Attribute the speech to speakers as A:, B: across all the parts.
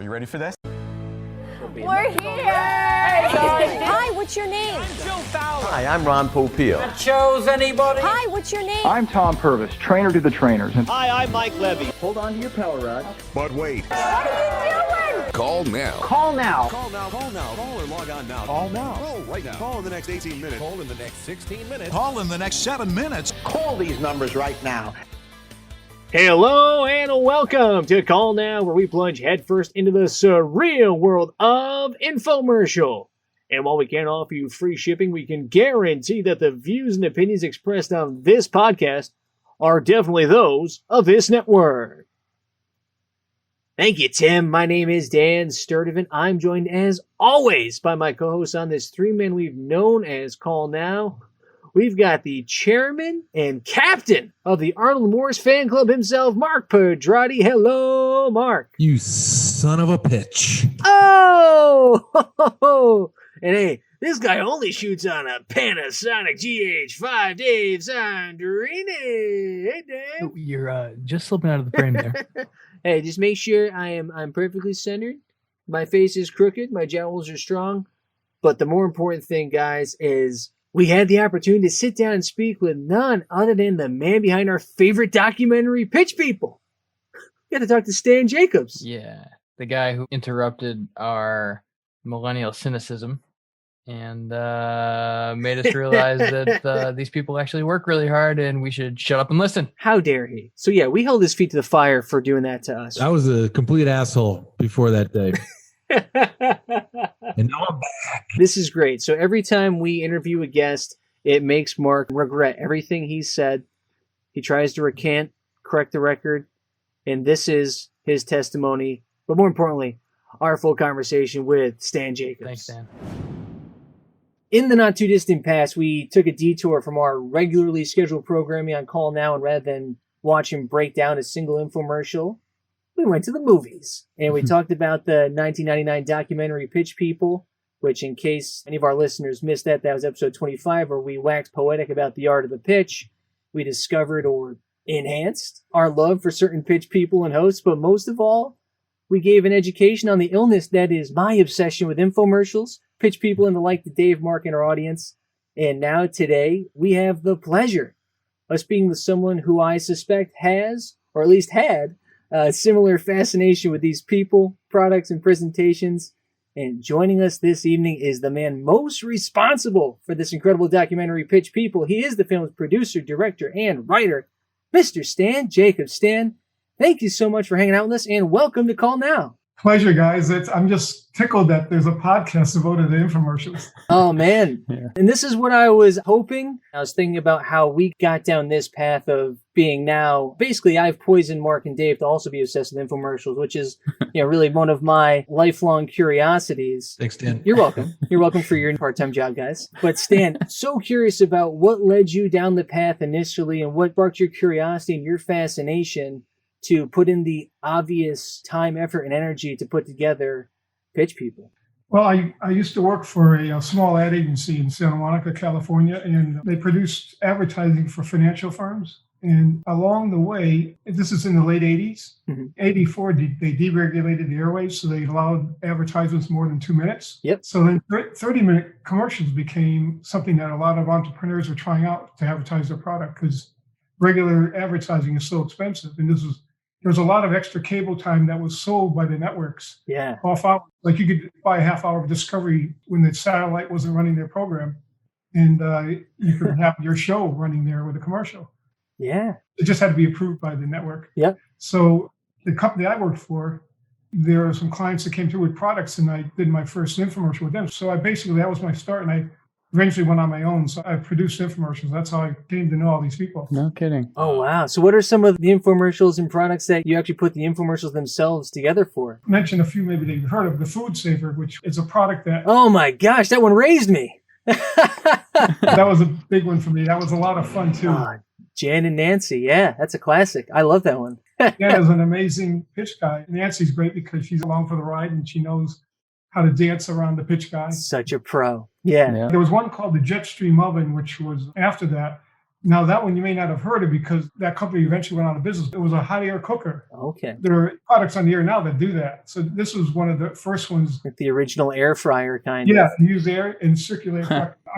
A: Are you ready for this?
B: We're here! Hi, what's your name?
C: Hi, I'm Ron Popeil.
D: Chose anybody?
B: Hi, what's your name?
E: I'm Tom Purvis, trainer to the trainers.
F: Hi, I'm Mike Levy.
E: Hold on to your power rod.
A: But wait.
B: What are you doing?
A: Call now.
E: Call now.
F: Call now. Call now. Call or log on now.
E: Call now.
F: Call right now. Call in the next 18 minutes. Call in the next 16 minutes.
G: Call in the next 7 minutes.
C: Call these numbers right now.
H: Hello and welcome to Call Now, where we plunge headfirst into the surreal world of infomercial. And while we can't offer you free shipping, we can guarantee that the views and opinions expressed on this podcast are definitely those of this network. Thank you, Tim. My name is Dan Sturdivant. I'm joined, as always, by my co-hosts on this three-man we've known as Call Now. We've got the chairman and captain of the Arnold Morris fan club himself, Mark Pedrati. Hello, Mark.
G: You son of a bitch.
H: Oh! And hey, this guy only shoots on a Panasonic GH5, Dave Sandrini. Hey, Dave.
I: You're just slipping out of the frame there.
H: Hey, just make sure I'm perfectly centered. My face is crooked. My jowls are strong. But the more important thing, guys, is we had the opportunity to sit down and speak with none other than the man behind our favorite documentary, Pitch People. We got to talk to Stan Jacobs.
I: Yeah, the guy who interrupted our millennial cynicism and made us realize that these people actually work really hard and we should shut up and listen.
H: How dare he? So yeah, we held his feet to the fire for doing that to us.
G: I was a complete asshole before that day. And now I'm back.
H: This is great. So every time we interview a guest, it makes Mark regret everything he said. He tries to recant, correct the record, and this is his testimony. But more importantly, our full conversation with Stan Jacobs.
I: Thanks, Dan.
H: In the not too distant past, we took a detour from our regularly scheduled programming on Call Now, and rather than watch him break down a single infomercial, we went to the movies. And we talked about the 1999 documentary Pitch People, which, in case any of our listeners missed that was episode 25, where we waxed poetic about the art of the pitch. We discovered or enhanced our love for certain pitch people and hosts, but most of all, we gave an education on the illness that is my obsession with infomercials, pitch people, and the like to Dave, Mark, and our audience. And now today, we have the pleasure of speaking with someone who I suspect has, or at least had, a similar fascination with these people, products, and presentations. And joining us this evening is the man most responsible for this incredible documentary, Pitch People. He is the film's producer, director, and writer, Mr. Stan Jacobs. Stan, thank you so much for hanging out with us, and welcome to Call Now.
J: Pleasure, guys. I'm just tickled that there's a podcast devoted to infomercials.
H: Oh, man.
I: Yeah.
H: And this is what I was hoping. I was thinking about how we got down this path of being now, basically, I've poisoned Mark and Dave to also be obsessed with infomercials, which is, really one of my lifelong curiosities.
G: Thanks, Dan.
H: You're welcome. You're welcome for your part-time job, guys. But Stan, so curious about what led you down the path initially and what sparked your curiosity and your fascination to put in the obvious time, effort, and energy to put together Pitch People.
J: Well, I used to work for a small ad agency in Santa Monica, California, and they produced advertising for financial firms. And along the way, this is in the late 80s, 84, they deregulated the airwaves, so they allowed advertisements more than 2 minutes.
H: Yep.
J: So then 30-minute commercials became something that a lot of entrepreneurs were trying out to advertise their product because regular advertising is so expensive. And there was a lot of extra cable time that was sold by the networks.
H: Yeah.
J: Off hours. Like you could buy a half hour of Discovery when the satellite wasn't running their program. And you could have your show running there with a commercial.
H: Yeah.
J: It just had to be approved by the network.
H: Yep.
J: So the company I worked for, there were some clients that came through with products and I did my first infomercial with them. So that was my start. And I eventually went on my own. So I produced infomercials. That's how I came to know all these people.
I: No kidding.
H: Oh, wow. So what are some of the infomercials and products that you actually put the infomercials themselves together for?
J: Mention a few maybe that you've heard of. The Food Saver, which is a product that...
H: Oh, my gosh. That one raised me.
J: That was a big one for me. That was a lot of fun, too.
H: Jan and Nancy. Yeah, that's a classic. I love that one.
J: Jan is an amazing pitch guy. Nancy's great because she's along for the ride and she knows how to dance around the pitch guy.
H: Such a pro. Yeah.
J: There was one called the Jetstream Oven, which was after that. Now, that one you may not have heard of because that company eventually went out of business. It was a hot air cooker.
H: Okay.
J: There are products on the air now that do that. So this was one of the first ones.
H: Like the original air fryer kind
J: Yeah,
H: of.
J: use air and circulate.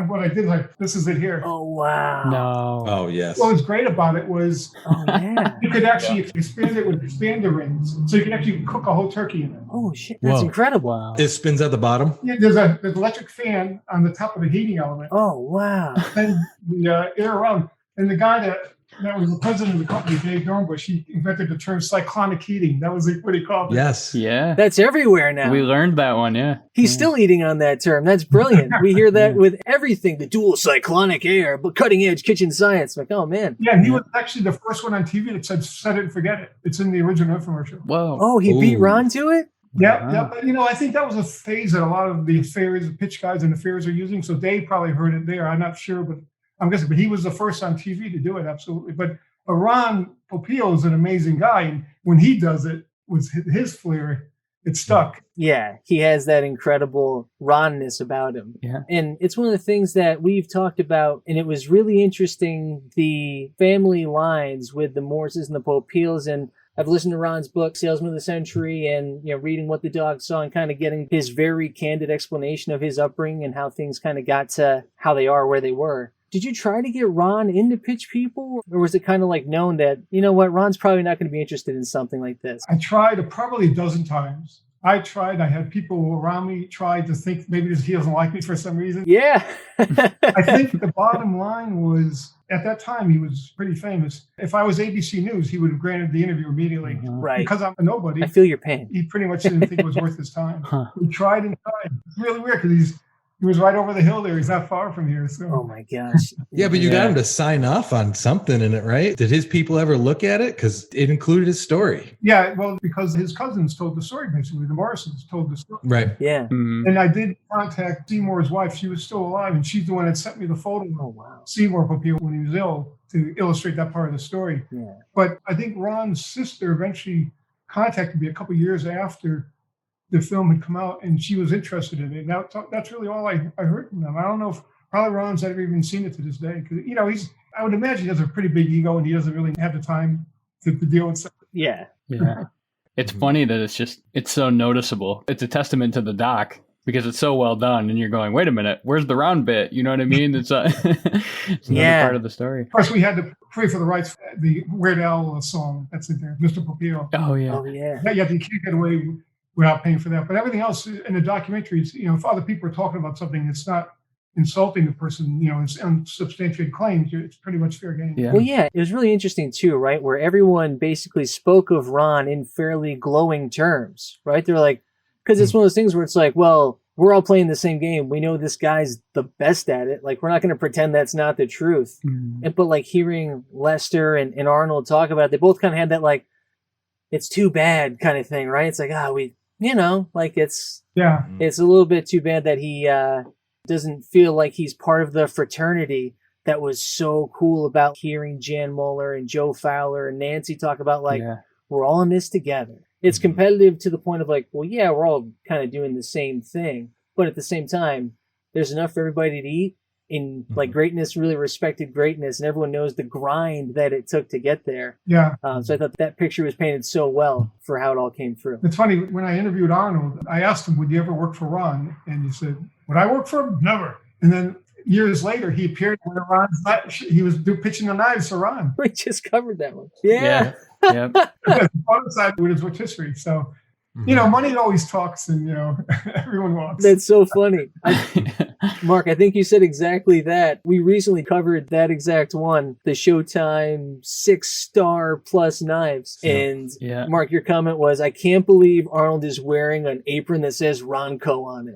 J: What I did, like, this is it here.
H: Oh, wow.
I: No.
G: Oh, yes.
J: What was great about it was
H: Oh, yeah.
J: you could actually expand it with expander rings. So you can actually cook a whole turkey in it.
H: Oh, shit. That's
G: Whoa.
H: incredible.
I: Wow.
G: It spins at the bottom.
J: Yeah, there's an electric fan on the top of the heating element.
H: Oh, wow.
J: And the air around. And the guy that was the president of the company, Dave Dornbush, he invented the term cyclonic heating. That was what he called it.
G: Yes.
I: Yeah.
H: That's everywhere now.
I: We learned that one, yeah.
H: He's still eating on that term. That's brilliant. We hear that with everything. The dual cyclonic air, but cutting edge kitchen science. Like, oh, man.
J: Yeah, and he was actually the first one on TV that said set it and forget it. It's in the original infomercial.
I: Whoa.
H: Oh, he beat
G: Ooh.
H: Ron to it?
J: Yeah,
I: Wow.
J: yeah. But, I think that was a phase that a lot of the fairs, pitch guys and the fairs are using. So Dave probably heard it there. I'm not sure, but I'm guessing. But he was the first on TV to do it, absolutely. But Ron Popeil is an amazing guy. And when he does it with his flair, it stuck.
H: Yeah, he has that incredible Ronness about him.
I: Yeah.
H: And it's one of the things that we've talked about, and it was really interesting, the family lines with the Morses and the Popeils. And I've listened to Ron's book, Salesman of the Century, and reading what the dog saw and kind of getting his very candid explanation of his upbringing and how things kind of got to how they are where they were. Did you try to get Ron into Pitch People? Or was it kind of like known that, you know what, Ron's probably not going to be interested in something like this?
J: I tried probably a dozen times. I had people around me try to think maybe he doesn't like me for some reason.
H: Yeah.
J: I think the bottom line was, at that time, he was pretty famous. If I was ABC News, he would have granted the interview immediately.
H: Right.
J: Because I'm a nobody,
H: I feel your pain.
J: he pretty much didn't think it was worth his time.
I: Huh.
J: We tried and tried. It's really weird because he was right over the hill there. He's not far from here. So
H: Oh my gosh.
G: Yeah, but you got him to sign off on something in it, right? Did his people ever look at it? Because it included his story.
J: yeah, well, because his cousins told the story, basically. The Morrisons told the story.
G: Right.
H: Yeah.
I: Mhm.
J: And I did contact Seymour's wife. She was still alive, and she's the one that sent me the photo
H: Oh
J: of
H: wow.
J: Seymour Popeil when he was ill to illustrate that part of the story.
H: Yeah.
J: But I think Ron's sister eventually contacted me a couple years after the film had come out, and she was interested in it. Now that's really all I heard from them. I don't know if probably Ron's ever even seen it to this day because I would imagine he has a pretty big ego and he doesn't really have the time to deal with stuff.
H: Yeah.
I: Yeah. It's funny that it's so noticeable. It's a testament to the doc because it's so well done. And you're going, wait a minute, where's the Ron bit? You know what I mean? It's it's another
H: Yeah.
I: part of the story.
J: Of course, we had to pray for the rights for the Weird Al song that's in there, Mr. Popeil.
I: Oh, yeah.
H: Oh yeah.
J: Yeah, you can't get away without paying for that. But everything else in the documentary, if other people are talking about something that's not insulting the person, it's unsubstantiated claims, it's pretty much fair game.
I: Yeah.
H: Well, yeah, it was really interesting too, right? Where everyone basically spoke of Ron in fairly glowing terms, right? They're like, because it's one of those things where it's like, well, we're all playing the same game. We know this guy's the best at it. Like, we're not going to pretend that's not the truth. But like hearing Lester and Arnold talk about it, they both kind of had that like, it's too bad kind of thing, right? It's like, it's a little bit too bad that he doesn't feel like he's part of the fraternity that was so cool about hearing Jan Mueller and Joe Fowler and Nancy talk about we're all in this together. It's competitive to the point of like, well, yeah, we're all kind of doing the same thing, but at the same time, there's enough for everybody to eat. In like greatness, really respected greatness, and everyone knows the grind that it took to get there.
J: Yeah.
H: So I thought that picture was painted so well for how it all came through.
J: It's funny, when I interviewed Arnold, I asked him, would you ever work for Ron? And he said, would I work for him? Never. And then years later, he appeared when he was pitching the knives for Ron.
H: We just covered that one. Yeah.
I: Yeah.
J: The other side with his rotisserie. So, money always talks, and, everyone wants.
H: That's so funny. Mark, I think you said exactly that. We recently covered that exact one, the Showtime 6-star plus knives. And
I: Yeah.
H: Mark, your comment was, I can't believe Arnold is wearing an apron that says Ronco on it.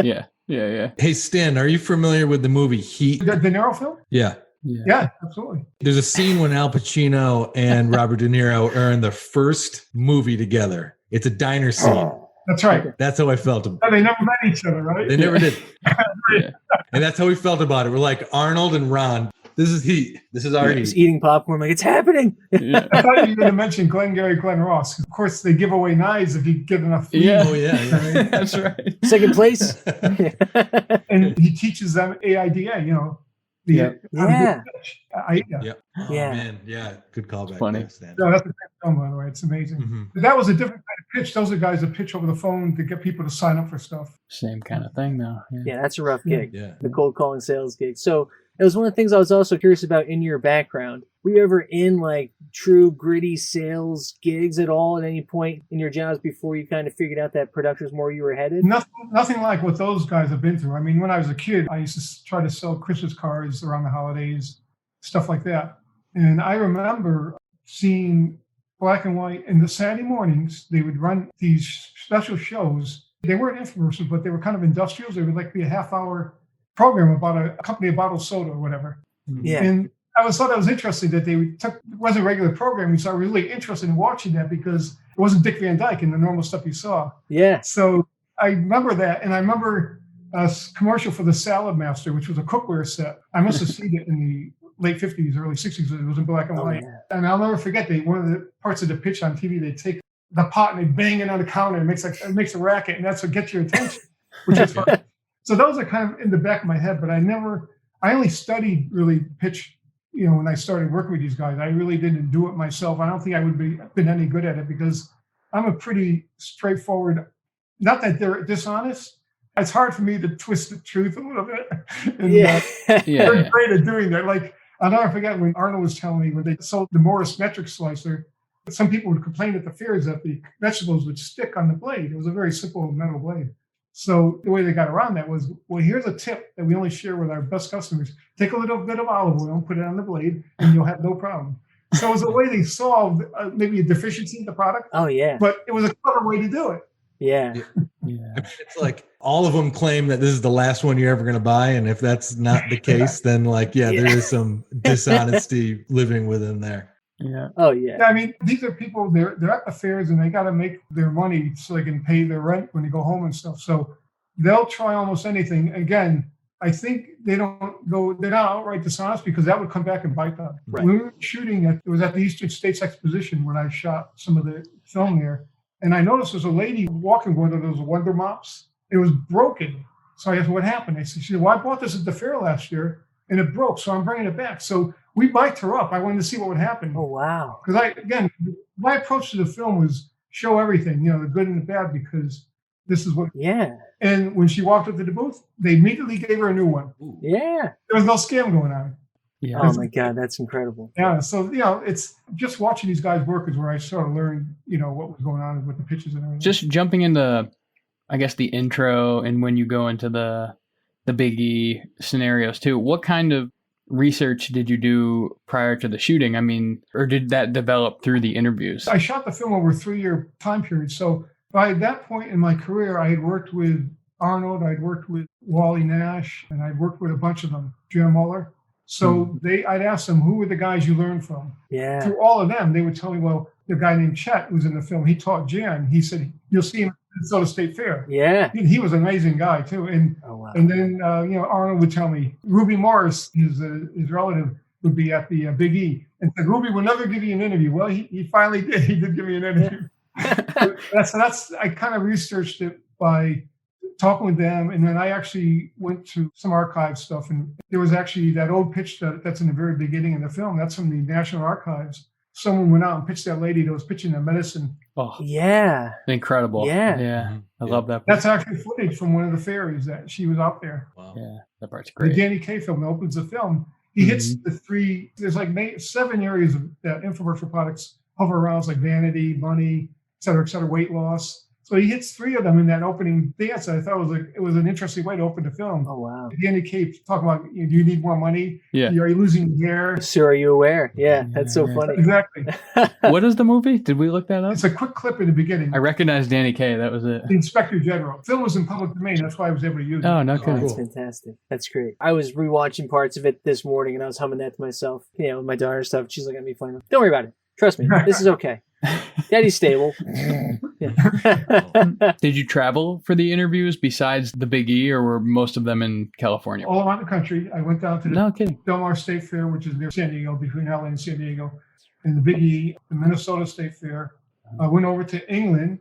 G: Yeah.
I: Yeah.
G: Hey, Stan, are you familiar with the movie Heat?
J: The De Niro film?
G: Yeah.
J: Yeah, absolutely.
G: There's a scene when Al Pacino and Robert De Niro are in their first movie together. It's a diner scene.
J: That's right.
G: That's how I felt.
J: They never met each other, right?
G: They never did.
I: Yeah.
G: And that's how we felt about it. We're like, Arnold and Ron, this is Heat. This is our
H: He's
G: Heat.
H: eating popcorn like, it's happening.
I: Yeah.
J: I thought you were going to mention Glengarry Glen Ross. Of course, they give away knives if you get enough food.
I: Yeah.
G: Oh, yeah.
I: That's right.
H: Second place.
J: And he teaches them AIDA, Yeah.
H: Yeah.
G: Yeah. Oh,
H: Yeah.
G: man. Yeah. Good callback.
A: Funny.
G: there, Stan.
J: No, that's a great film, by the way. It's amazing.
G: Mhm.
J: That was a different kind of pitch. Those are guys that pitch over the phone to get people to sign up for stuff.
A: Same kind of thing, though. Yeah.
H: Yeah, that's a rough gig.
G: Yeah.
H: The cold calling sales gig. So it was one of the things I was also curious about in your background. Were you ever in like true gritty sales gigs at all at any point in your jobs before you kind of figured out that production was more where you were headed?
J: Nothing like what those guys have been through. I mean, when I was a kid, I used to try to sell Christmas cards around the holidays, stuff like that. And I remember seeing black and white in the Saturday mornings. They would run these special shows. They weren't infomercials, but they were kind of industrials. They would like be a half-hour program about a company of bottled soda or whatever.
H: Yeah.
J: And I thought that was interesting that it wasn't a regular programming. So I was really interested in watching that because it wasn't Dick Van Dyke and the normal stuff you saw.
H: Yeah.
J: So I remember that. And I remember a commercial for the Salad Master, which was a cookware set. I must have seen it in the late 50s, early 60s. It was in black and white.
H: yeah.
J: And I'll never forget one of the parts of the pitch on TV, they take the pot and they bang it on the counter. It makes a racket, and that's what gets your attention, which is fun. So those are kind of in the back of my head, but I only studied really pitch, when I started working with these guys. I really didn't do it myself. I don't think I would been any good at it because I'm a pretty straightforward, not that they're dishonest. It's hard for me to twist the truth a little bit. And, they're great at doing that. Like, I'll never forget when Arnold was telling me when they sold the Morris metric slicer, some people would complain at the fairs that the vegetables would stick on the blade. It was a very simple metal blade. So the way they got around that was, well, here's a tip that we only share with our best customers. Take a little bit of olive oil and put it on the blade, and you'll have no problem. So it was a way they solved maybe a deficiency in the product.
H: Oh, yeah.
J: But it was a clever way to do it.
H: Yeah.
G: It's like all of them claim that this is the last one you're ever going to buy. And if that's not the case, then there is some dishonesty living within there.
A: Yeah.
H: Oh, yeah.
J: I mean, these are people, they're at the fairs and they got to make their money so they can pay their rent when they go home and stuff. So they'll try almost anything. Again, I think they're not outright dishonest because that would come back and bite them.
H: Right.
J: When we were shooting it was at the Eastern States Exposition when I shot some of the film there. And I noticed there's a lady walking one of those Wonder Mops. It was broken. So I asked, what happened? She said, well, I bought this at the fair last year and it broke. So I'm bringing it back. So we mic'd her up. I wanted to see what would happen.
H: Oh, wow.
J: Because my approach to the film was show everything, the good and the bad, because this is what.
H: Yeah.
J: And when she walked up to the booth, they immediately gave her a new one.
H: Yeah.
J: There was no scam going on.
A: Yeah.
H: Oh, my God. That's incredible.
J: Yeah. So, it's just watching these guys work is where I sort of learned, what was going on with the pitches and everything.
A: Just jumping into, I guess, the intro and when you go into the Big E scenarios too, what kind of research did you do prior to the shooting? I mean, or did that develop through the interviews?
J: I shot the film over a 3-year time period. So by that point in my career, I had worked with Arnold, I'd worked with Wally Nash, and I'd worked with a bunch of them, Jim Muller. So I'd ask them, who were the guys you learned from?
H: Yeah.
J: Through all of them, they would tell me, well, the guy named Chet who's in the film, he taught Jan. He said, you'll see him at the Minnesota State Fair.
H: Yeah.
J: He was an amazing guy, too. And
H: Oh, wow.
J: and then, Arnold would tell me, Ruby Morris, his relative, would be at the Big E. And said, Ruby will never give you an interview. Well, he finally did. He did give me an interview. I kind of researched it by talking with them. And then I actually went to some archive stuff. And there was actually that old pitch that's in the very beginning of the film. That's from the National Archives. Someone went out and pitched that lady that was pitching their medicine.
A: Oh,
H: Yeah.
A: incredible.
H: Yeah.
A: Yeah. I love that.
J: That's actually footage from one of the fairies that she was out there.
G: Wow.
A: Yeah. That part's
J: The
A: great.
J: Danny Kaye film that opens the film. He hits the three, there's like 7 areas that infomercial products hover around, it's like vanity, money, et cetera, weight loss. So he hits 3 of them in that opening dance. I thought it was an interesting way to open the film.
H: Oh, wow.
J: Danny Kaye talking about, do you need more money?
A: Yeah.
J: Are you losing your hair?
H: So are you aware? Yeah. That's so funny.
J: Exactly.
A: What is the movie? Did we look that up?
J: It's a quick clip in the beginning.
A: I recognize Danny Kaye. That was it.
J: The Inspector General. The film was in public domain. That's why I was able to use it.
A: Oh, no
H: Oh,
A: kidding.
H: that's fantastic. That's great. I was rewatching parts of it this morning and I was humming that to myself, with my daughter and stuff. She's looking at me funny. Don't worry about it. Trust me. This is okay. Daddy's stable. Yeah.
A: Did you travel for the interviews besides the Big E, or were most of them in California?
J: All around the country. I went down to the
A: No kidding.
J: Del Mar State Fair, which is near San Diego, between LA and San Diego, and the Big E, the Minnesota State Fair. I went over to England,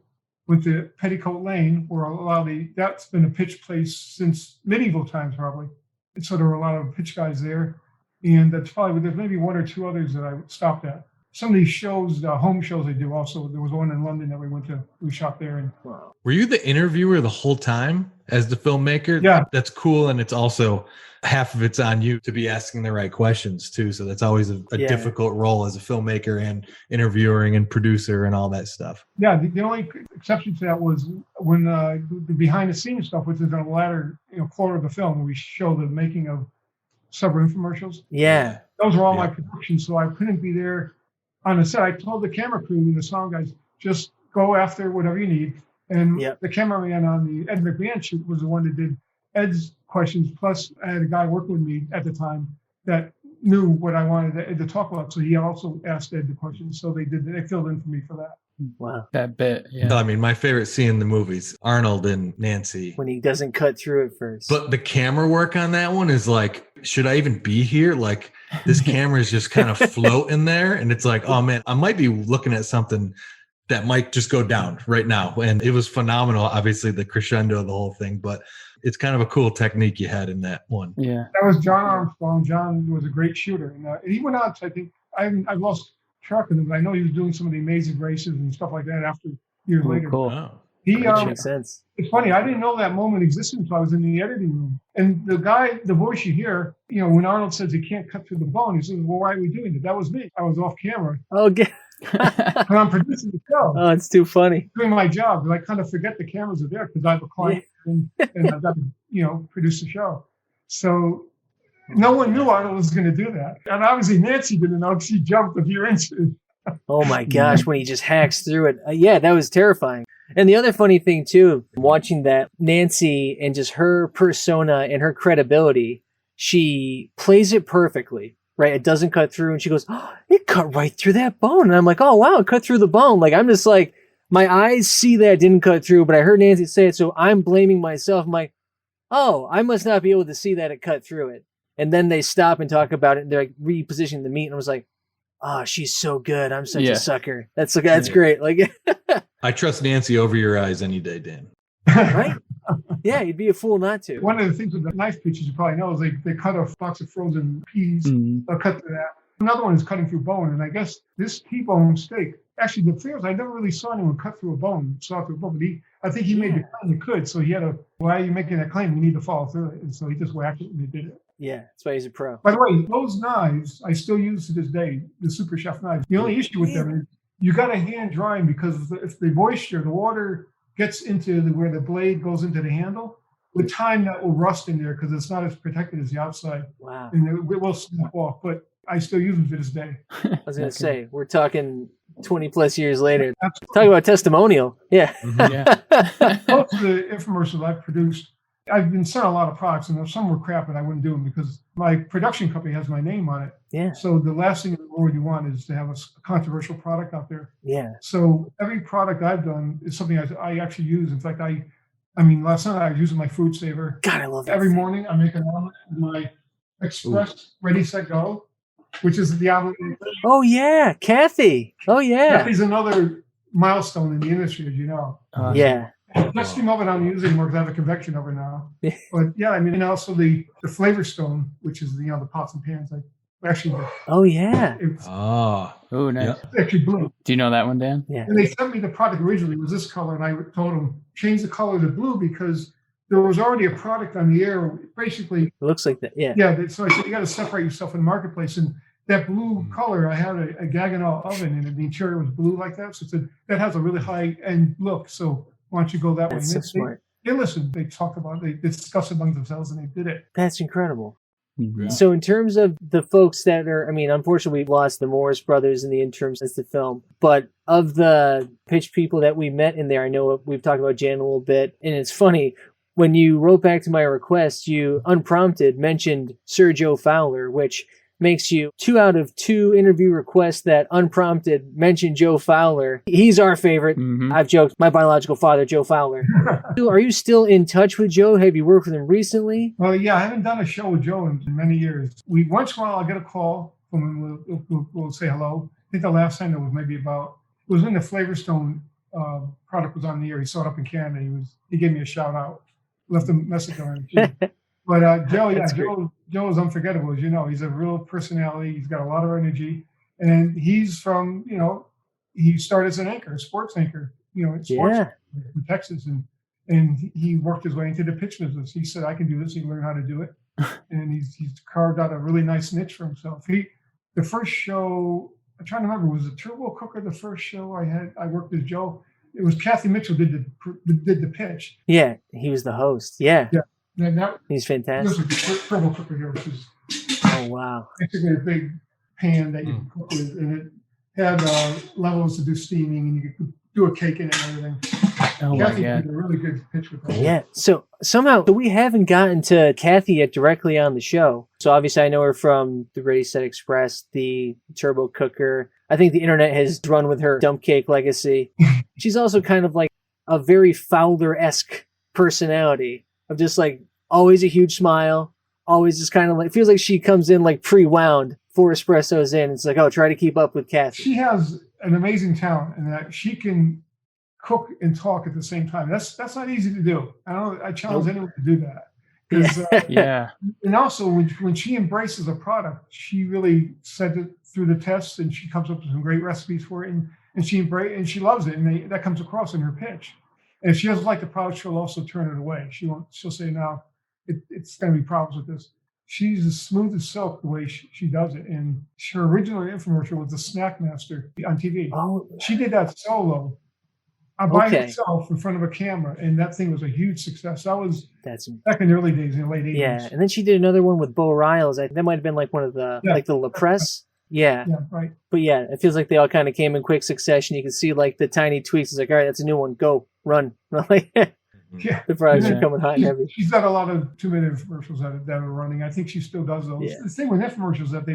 J: went to Petticoat Lane, where that's been a pitch place since medieval times, probably. So there were a lot of pitch guys there. And that's probably, there's maybe one or two others that I stopped at. Some of these shows, home shows they do also. There was one in London that we went to. We shot there. And
G: Were you the interviewer the whole time as the filmmaker?
J: Yeah.
G: That's cool. And it's also half of it's on you to be asking the right questions too. So that's always a difficult role as a filmmaker and interviewing and producer and all that stuff.
J: Yeah, the only exception to that was when the behind the scenes stuff, which is in the latter quarter of the film, where we show the making of several infomercials.
H: Yeah.
J: Those were all my productions, so I couldn't be there on the set. I told the camera crew and the sound guys, just go after whatever you need. And the cameraman on the Ed McMahon shoot was the one that did Ed's questions. Plus, I had a guy working with me at the time that knew what I wanted Ed to talk about. So he also asked Ed the questions. So they filled in for me for that.
H: Wow.
A: That bit, yeah.
G: I mean, my favorite scene in the movies, Arnold and Nancy.
H: When he doesn't cut through it first.
G: But the camera work on that one is like, should I even be here? Like, this camera is just kind of floating there. And it's like, oh man, I might be looking at something that might just go down right now. And it was phenomenal, obviously, the crescendo of the whole thing. But it's kind of a cool technique you had in that one.
A: Yeah.
J: That was John Armstrong. John was a great shooter. And he went on to, I think, I've lost track of him, but I know he was doing some of the Amazing Races and stuff like that after years later.
A: Cool.
G: Oh.
H: That makes sense.
J: It's funny, I didn't know that moment existed until I was in the editing room. And the voice you hear, when Arnold says he can't cut through the bone, he says, well, why are we doing it? That was me. I was off camera.
H: Oh,
J: But I'm producing the show.
H: Oh, it's too funny.
J: Doing my job, but I kind of forget the cameras are there because I have a client and I've got to, produce the show. So no one knew Arnold was going to do that. And obviously Nancy didn't know because she jumped a few inches.
H: Oh my gosh, when he just hacks through it. Yeah, that was terrifying. And the other funny thing too, watching that Nancy and just her persona and her credibility, she plays it perfectly, right? It doesn't cut through and she goes, oh, it cut right through that bone. And I'm like, oh wow, it cut through the bone. Like, I'm just like, my eyes see that it didn't cut through, but I heard Nancy say it. So I'm blaming myself. I'm like, oh, I must not be able to see that it cut through it. And then they stop and talk about it and they're like repositioning the meat. And I was like, oh, she's so good. I'm such a sucker. That's great. Like,
G: I trust Nancy over your eyes any day, Dan.
H: Right? Yeah, you'd be a fool not to.
J: One of the things with the knife pitches you probably know is they cut a box of frozen peas. They'll cut through that. Another one is cutting through bone. And I guess this T-bone steak, actually the thing is I never really saw anyone cut through a bone, saw through a bone. But I think he made the claim he could. So he had why are you making that claim? You need to follow through it. And so he just whacked it and he did it.
H: Yeah, that's why he's a pro.
J: By the way, those knives I still use to this day, the Super Chef knives. The only issue with them is you got to hand dry them because if the moisture, the water gets into where the blade goes into the handle, with time that will rust in there because it's not as protected as the outside.
H: Wow.
J: And it will snap off, but I still use them to this day.
H: I was going to say, we're talking 20 plus years later. Talk about testimonial. Yeah.
J: Most of the infomercials I've produced, I've been sent a lot of products, and if some were crap, and I wouldn't do them because my production company has my name on it.
H: Yeah.
J: So the last thing in the world you want is to have a controversial product out there.
H: Yeah.
J: So every product I've done is something I actually use. In fact, I mean, last night I was using my food saver.
H: God, I love that.
J: Every morning I make an omelet with my Express Ready, Set, Go, which is the omelet.
H: Oh, yeah. Kathy. Oh, yeah.
J: Kathy's another milestone in the industry, as you know.
H: Yeah.
J: The steam oven I'm using more because I have a convection oven now. But yeah, I mean, and also the Flavor Stone, which is the pots and pans.
H: Oh yeah.
A: Oh, nice.
J: It's actually blue.
A: Do you know that one, Dan?
H: Yeah.
J: And they sent me the product originally. It was this color, and I told them change the color to blue because there was already a product on the air. Basically,
H: it looks like that. Yeah.
J: Yeah. So I said you got to separate yourself in the marketplace, and that blue color, I had a Gaggenau oven, and the interior was blue like that. So that has a really high end look. So why don't you go that way?
H: That's so smart.
J: They listened. They talked about it. They discussed among themselves, and they did it.
H: That's incredible.
A: Mm-hmm.
H: So in terms of the folks that are, I mean, unfortunately we've lost the Morris brothers in the interim since the film, but of the pitch people that we met in there, I know we've talked about Jan a little bit, and it's funny, when you wrote back to my request, you unprompted mentioned Sir Joe Fowler, which makes you 2 out of 2 interview requests that unprompted mention Joe Fowler. He's our favorite. Mm-hmm. I've joked, my biological father, Joe Fowler. Are you still in touch with Joe? Have you worked with him recently?
J: Well, yeah, I haven't done a show with Joe in many years. Once in a while I'll get a call from him. We'll say hello. I think the last time it was maybe it was when the Flavor Stone product was on the air. He saw it up in Canada. He gave me a shout out, left a message on it. But Joe, yeah,
H: That's great.
J: Joe is unforgettable, as you know. He's a real personality. He's got a lot of energy, and he's from, he started as an anchor, a sports anchor, in sports in Texas, and he worked his way into the pitch business. He said, "I can do this." He learned how to do it, and he's carved out a really nice niche for himself. The first show, I'm trying to remember, was the Turbo Cooker the first show I worked with Joe? It was Kathy Mitchell did the pitch.
H: Yeah, he was the host. Yeah.
J: And that,
H: He's
J: this
H: fantastic.
J: was the Turbo Cooker here, which is
H: Oh, wow.
J: basically a big pan that you can cook with, and it had levels to do steaming, and you could do a cake in it and everything.
A: Oh my
J: Kathy
A: God.
J: did a really good pitch with that.
H: Yeah. So somehow we haven't gotten to Kathy yet directly on the show. So obviously I know her from the Ready Set Express, the Turbo Cooker. I think the internet has run with her dump cake legacy. She's also kind of like a very Fowler-esque personality of just like always a huge smile, always just kind of like, feels like she comes in like pre-wound, 4 espressos in. It's like, oh, try to keep up with Kathy.
J: She has an amazing talent in that she can cook and talk at the same time. That's not easy to do. I challenge anyone to do that. 'Cause,
A: Yeah.
J: and also when she embraces a product, she really sent it through the tests, and she comes up with some great recipes for it, and she loves it, and that comes across in her pitch. And if she doesn't like the product, she'll also turn it away. She'll say, "No, it's going to be problems with this." She's as smooth as silk the way she does it. And her original infomercial was the Snack Master on TV.
H: Oh,
J: She did that solo by
H: Okay.
J: herself in front of a camera, and that thing was a huge success. That was
H: that's
J: back in the early days, in the late 80s.
H: yeah. And then she did another one with Bo Riles. That might have been like one of the
J: Yeah.
H: like the La Presse. Yeah.
J: Yeah, right.
H: But yeah, it feels like they all kind of came in quick succession. You can see like the tiny tweaks. It's like, all right, that's a new one. Go, run. Like,
J: Yeah.
H: the products
J: Yeah.
H: are coming hot and heavy.
J: She's got a lot of 2-minute infomercials that are running. I think she still does those.
H: Yeah.
J: The thing with infomercials is that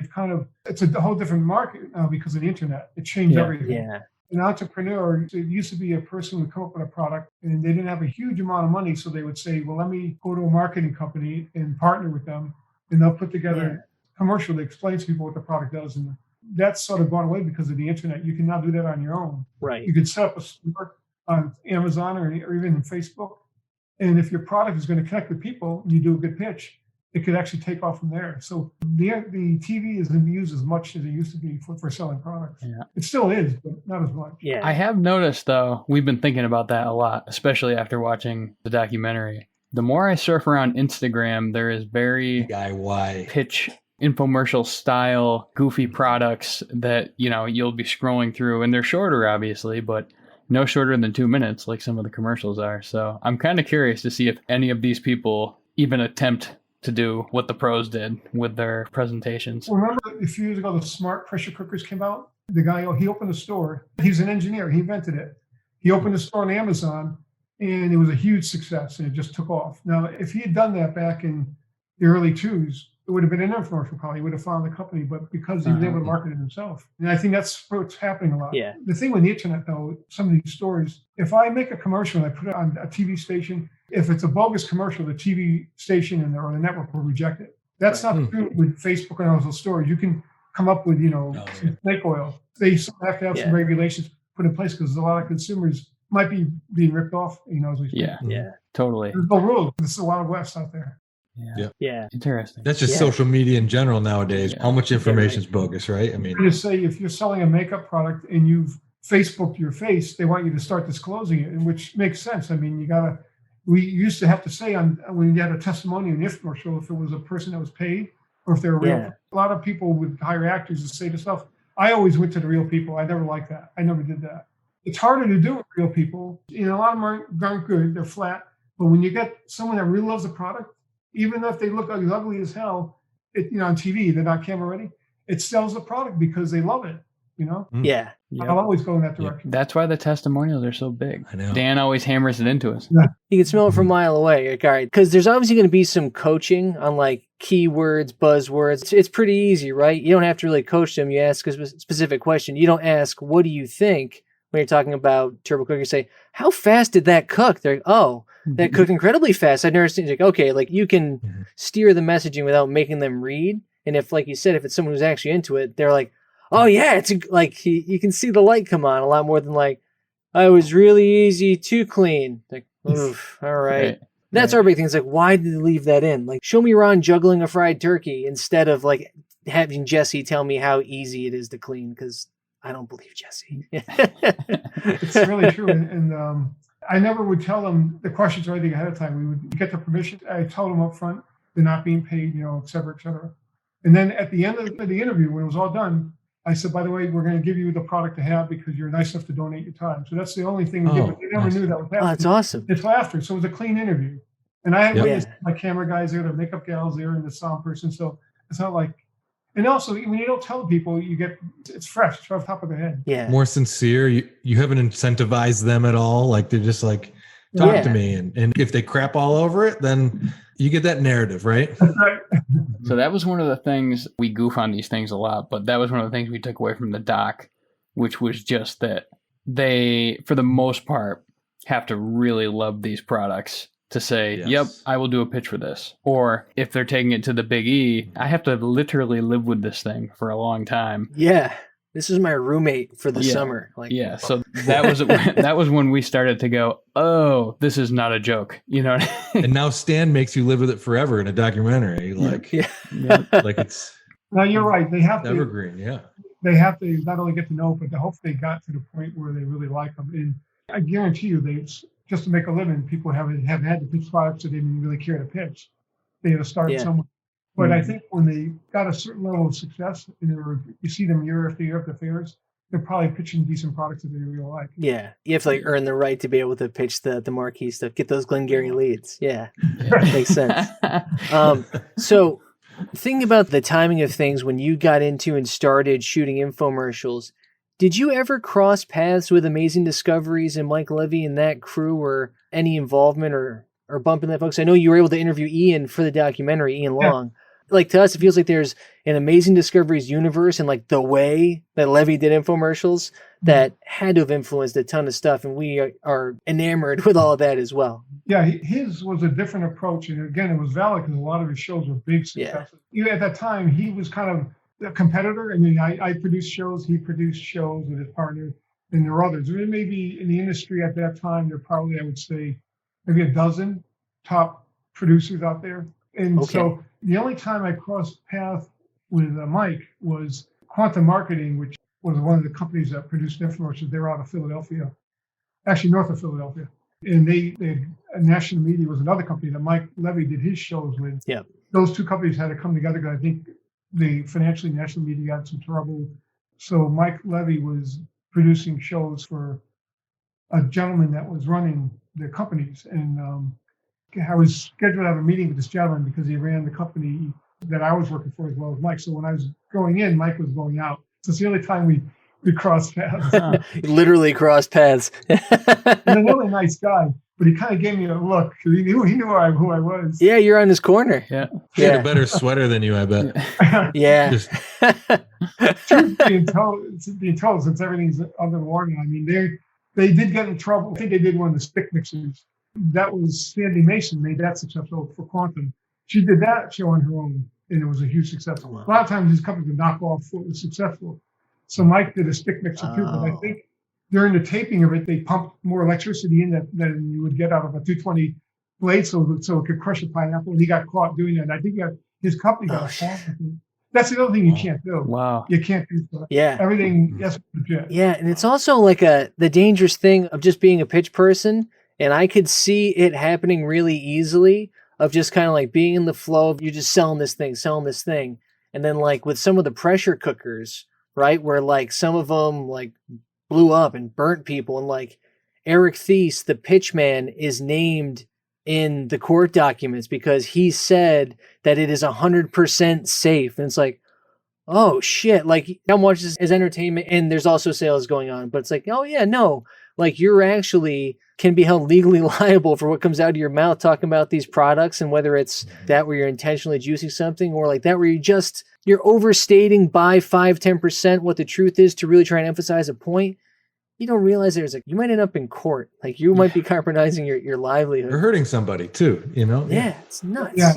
J: it's a whole different market now because of the internet. It changed
A: Yeah.
J: everything.
H: Yeah.
J: An entrepreneur, it used to be a person who would come up with a product and they didn't have a huge amount of money. So they would say, well, let me go to a marketing company and partner with them, and they'll put together a commercial that explains to people what the product does. And that's sort of gone away because of the internet. You can now do that on your own.
H: Right.
J: You can set up a store on Amazon or even in Facebook. And if your product is going to connect with people, and you do a good pitch, it could actually take off from there. So the TV isn't used as much as it used to be for selling products.
A: Yeah.
J: It still is, but not as much.
H: Yeah.
A: I have noticed, though, we've been thinking about that a lot, especially after watching the documentary. The more I surf around Instagram, there is very
G: DIY.
A: pitch infomercial style goofy products that, you'll be scrolling through, and they're shorter, obviously, but no shorter than 2 minutes like some of the commercials are. So I'm kind of curious to see if any of these people even attempt to do what the pros did with their presentations.
J: Remember a few years ago, the smart pressure cookers came out? The guy, he opened a store. He's an engineer. He invented it. He opened a store on Amazon, and it was a huge success, and it just took off. Now, if he had done that back in the early 2000s, it would have been an infomercial probably. He would have found the company, but because he was able to market it himself. And I think that's what's happening a lot.
H: Yeah.
J: The thing with the internet, though, some of these stories, if I make a commercial and I put it on a TV station, if it's a bogus commercial, the TV station or the network will reject it. That's not true with Facebook and all those stories. You can come up with, some snake oil. They have to have some regulations put in place because a lot of consumers might be being ripped off, as we speak.
A: Yeah,
H: Yeah.
A: totally.
J: There's no rules. This is a Wild West out there.
A: Yeah.
H: Yeah.
A: Interesting.
G: That's just
H: Yeah.
G: social media in general nowadays.
A: Yeah.
G: How much information is bogus, right? I mean,
J: I'm just say if you're selling a makeup product and you've Facebooked your face, they want you to start disclosing it, which makes sense. I mean, we used to have to say when you had a testimonial in the infomercial, if it was a person that was paid or if they were real.
H: Yeah.
J: A lot of people would hire actors to say this stuff. I always went to the real people. I never liked that. I never did that. It's harder to do with real people. A lot of them aren't good. They're flat. But when you get someone that really loves the product, even if they look ugly as hell, on TV, they're not camera ready. It sells the product because they love it.
H: Yeah.
A: Yep.
J: I'll always go in that direction.
A: That's why the testimonials are so big.
G: I know.
A: Dan always hammers it into us.
H: You can smell it from a mile away. Like, all right. Because there's obviously going to be some coaching on like keywords, buzzwords. It's pretty easy, right? You don't have to really coach them. You ask a specific question. You don't ask, what do you think? When you're talking about turbo cooker, you say, how fast did that cook? They're like, oh, that cooked incredibly fast. I've never seen it. Like, okay, like you can steer the messaging without making them read. And if, like you said, if it's someone who's actually into it, they're like, oh yeah, it's like you can see the light come on a lot more than like, I was really easy to clean. Like, oof, all right. That's our big thing. It's like, why did they leave that in? Like, show me Ron juggling a fried turkey instead of like having Jesse tell me how easy it is to clean, because I don't believe Jesse.
J: It's really true. And I never would tell them the questions or anything ahead of time. We would get the permission. I told them up front they're not being paid, et cetera, et cetera. And then at the end of the interview, when it was all done, I said, by the way, we're going to give you the product to have because you're nice enough to donate your time. So that's the only thing we did. But they never knew that was happening.
H: Oh, that's awesome.
J: Until after. So it was a clean interview. And I had
G: Yep.
J: witnessed my camera guys there, the makeup gals there, and the sound person. So it's not like, and also when you don't tell people, it's fresh, it's off the top of their head.
H: Yeah.
G: More sincere. You haven't incentivized them at all. Like they're just like, talk
H: Yeah.
G: to me. And if they crap all over it, then you get that narrative, right?
A: So that was one of the things, we goof on these things a lot, but that was one of the things we took away from the doc, which was just that they, for the most part, have to really love these products to say,
G: Yes.
A: yep, I will do a pitch for this. Or if they're taking it to the Big E, I have to literally live with this thing for a long time.
H: Yeah. This is my roommate for the
A: Yeah.
H: summer. Like,
A: Yeah, so that was when we started to go, oh, this is not a joke. You know what I mean?
G: And now Stan makes you live with it forever in a documentary. Like,
H: yeah.
A: Yeah.
G: like it's
J: No, you're right. They have to.
G: evergreen. Yeah.
J: They have to not only get to know, but to hope they got to the point where they really like them. And I guarantee you, they just to make a living, people have had to pitch products that they didn't really care to pitch. They had to start
H: Yeah.
J: somewhere. But I think when they got a certain level of success, you see them year after year at the fairs, they're probably pitching decent products that they really like.
H: Yeah. You have to like earn the right to be able to pitch the marquee stuff, get those Glengarry leads. Yeah. Makes sense. So thinking about the timing of things when you got into and started shooting infomercials, did you ever cross paths with Amazing Discoveries and Mike Levy and that crew, or any involvement or bumping that folks? I know you were able to interview Ian for the documentary, Ian
J: Yeah.
H: Long. Like, to us, it feels like there's an Amazing Discoveries universe and like the way that Levy did infomercials that had to have influenced a ton of stuff. And we are enamored with all of that as well.
J: Yeah, his was a different approach. And again, it was valid because a lot of his shows were big successes. Even at that time, he was kind of a competitor. I mean, I produced shows, he produced shows with his partner, and there were others. There may be in the industry at that time, there probably, I would say, maybe a dozen top producers out there. And so the only time I crossed paths with Mike was Quantum Marketing, which was one of the companies that produced infomercials. They were out of Philadelphia, actually north of Philadelphia. And they National Media was another company that Mike Levy did his shows with.
H: Yeah.
J: Those two companies had to come together because I think financially National Media got some trouble. So Mike Levy was producing shows for a gentleman that was running the companies. And I was scheduled to have a meeting with this gentleman because he ran the company that I was working for as well as Mike. So when I was going in, Mike was going out. So it's the only time we crossed paths.
H: Literally crossed paths.
J: He's a really nice guy, but he kind of gave me a look because he knew who I was.
H: Yeah, you're on his corner.
A: Yeah.
G: He had a better sweater than you, I bet.
H: Yeah.
G: Just,
J: Truth being told, since everything's under the water now, I mean, they did get in trouble. I think they did one of the stick mixers. That was Sandy Mason made that successful for Quantum. She did that show on her own, and it was a huge success. A lot of times these companies would knock off what was successful. So Mike did a stick mixer too, but I think during the taping of it, they pumped more electricity in than you would get out of a 220 blade so it could crush a pineapple, and he got caught doing that. And I think his company got caught. That's the other thing you can't do.
A: Wow.
J: You can't do that.
H: Yeah.
J: Everything, yes, legit.
H: Yeah, and it's also like the dangerous thing of just being a pitch person, and I could see it happening really easily of just kind of like being in the flow of you just selling this thing. And then like with some of the pressure cookers, right, where like some of them like blew up and burnt people, and like Eric Thies, the pitch man, is named in the court documents because he said that it is 100% safe. And it's like, oh shit, like I'm watching this as entertainment and there's also sales going on, but it's like, oh yeah, no, like you're actually can be held legally liable for what comes out of your mouth talking about these products, and whether it's that where you're intentionally juicing something or like that where you're overstating by 5-10% what the truth is to really try and emphasize a point. You don't realize you might end up in court. Like you might be compromising your livelihood.
G: you're hurting somebody too, you know?
H: Yeah, it's nuts.
J: Yeah,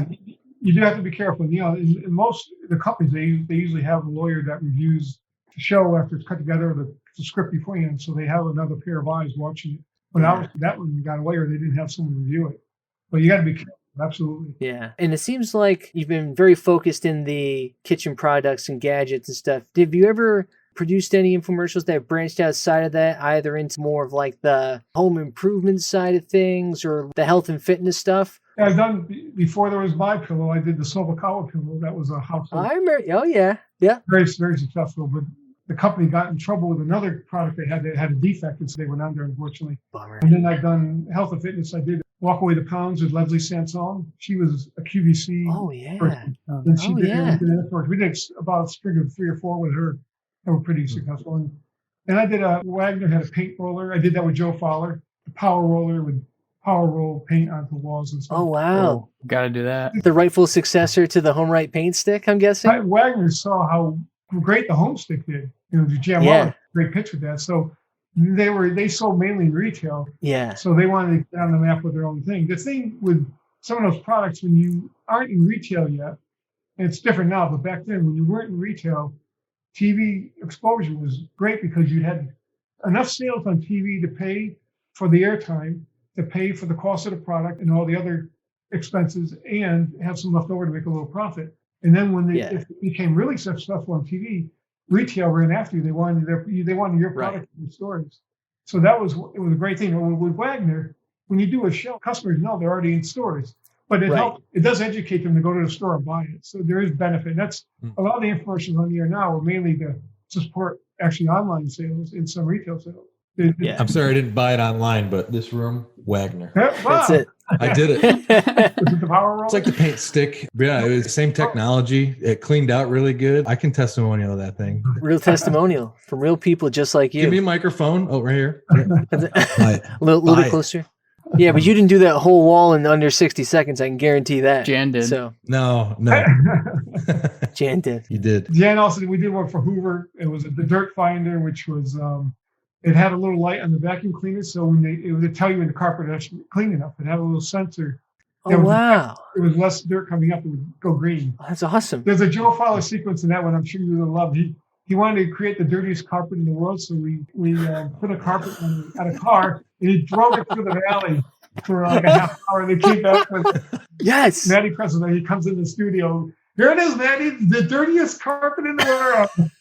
J: you do have to be careful. You know, in most of the companies, they usually have a lawyer that reviews the show after it's cut together, the script beforehand, so they have another pair of eyes watching it. But that one got a lawyer, they didn't have someone review it. But you got to be careful. Absolutely.
H: Yeah. And it seems like you've been very focused in the kitchen products and gadgets and stuff. Have you ever produced any infomercials that have branched outside of that, either into more of like the home improvement side of things or the health and fitness stuff?
J: I've done, before there was My Pillow, I did the Sobakawa pillow. That was a household.
H: I remember. Oh, yeah. Yeah.
J: Very, very successful. But the company got in trouble with another product they had that had a defect, and so they went under, unfortunately.
H: Bummer.
J: And then I've done health and fitness. I did Walk Away to Pounds with Leslie Sanson. She was a QVC
H: Oh, yeah.
J: person. And she did
H: yeah.
J: everything in it. We did about a string of 3 or 4 with her that were pretty successful. And I did Wagner had a paint roller. I did that with Joe Fowler, the power roller with power roll paint onto walls and stuff.
H: Oh, wow.
A: Got to do that.
H: The rightful successor to the Home Right paint stick, I'm guessing?
J: Wagner saw how great the Home Stick did. You know, Jam
H: Yeah.
J: great pitch with that. So they sold mainly retail.
H: Yeah.
J: So they wanted to get on the map with their own thing. The thing with some of those products, when you aren't in retail yet, and it's different now, but back then when you weren't in retail, TV exposure was great because you had enough sales on TV to pay for the airtime, to pay for the cost of the product and all the other expenses, and have some left over to make a little profit. And then when if it became really successful on TV, retail ran after you. They wanted your product in the stores. So it was a great thing. With Wagner, when you do a show, customers know they're already in stores, but it does educate them to go to the store and buy it. So there is benefit. And that's a lot of the infomercials on the air now are mainly to support actually online sales and some retail sales.
H: Yeah.
G: I'm sorry I didn't buy it online, but this room, Wagner.
H: That's it.
G: I did it.
J: Is it the power roller?
G: It's like the paint stick. Yeah, it was the same technology. It cleaned out really good. I can testimonial that thing.
H: Real testimonial from real people just like you.
G: Give me a microphone. Oh, right here.
H: A little bit closer. Yeah, but you didn't do that whole wall in under 60 seconds. I can guarantee that.
A: Jan did.
H: So
G: No.
H: Jan did.
G: You did.
J: Jan also, we did work for Hoover. It was the Dirt Finder, which was, it had a little light on the vacuum cleaner. So when it would tell you when the carpet was actually clean enough. It had a little sensor.
H: Oh, wow.
J: It was less dirt coming up. It would go green.
H: Oh, that's awesome.
J: There's a Joe Fowler sequence in that one I'm sure you will love. He wanted to create the dirtiest carpet in the world. So we put a carpet on a car and he drove it through the valley for like a half hour. They came back with Matty President. He comes in the studio. Here it is, Matty, the dirtiest carpet in the world.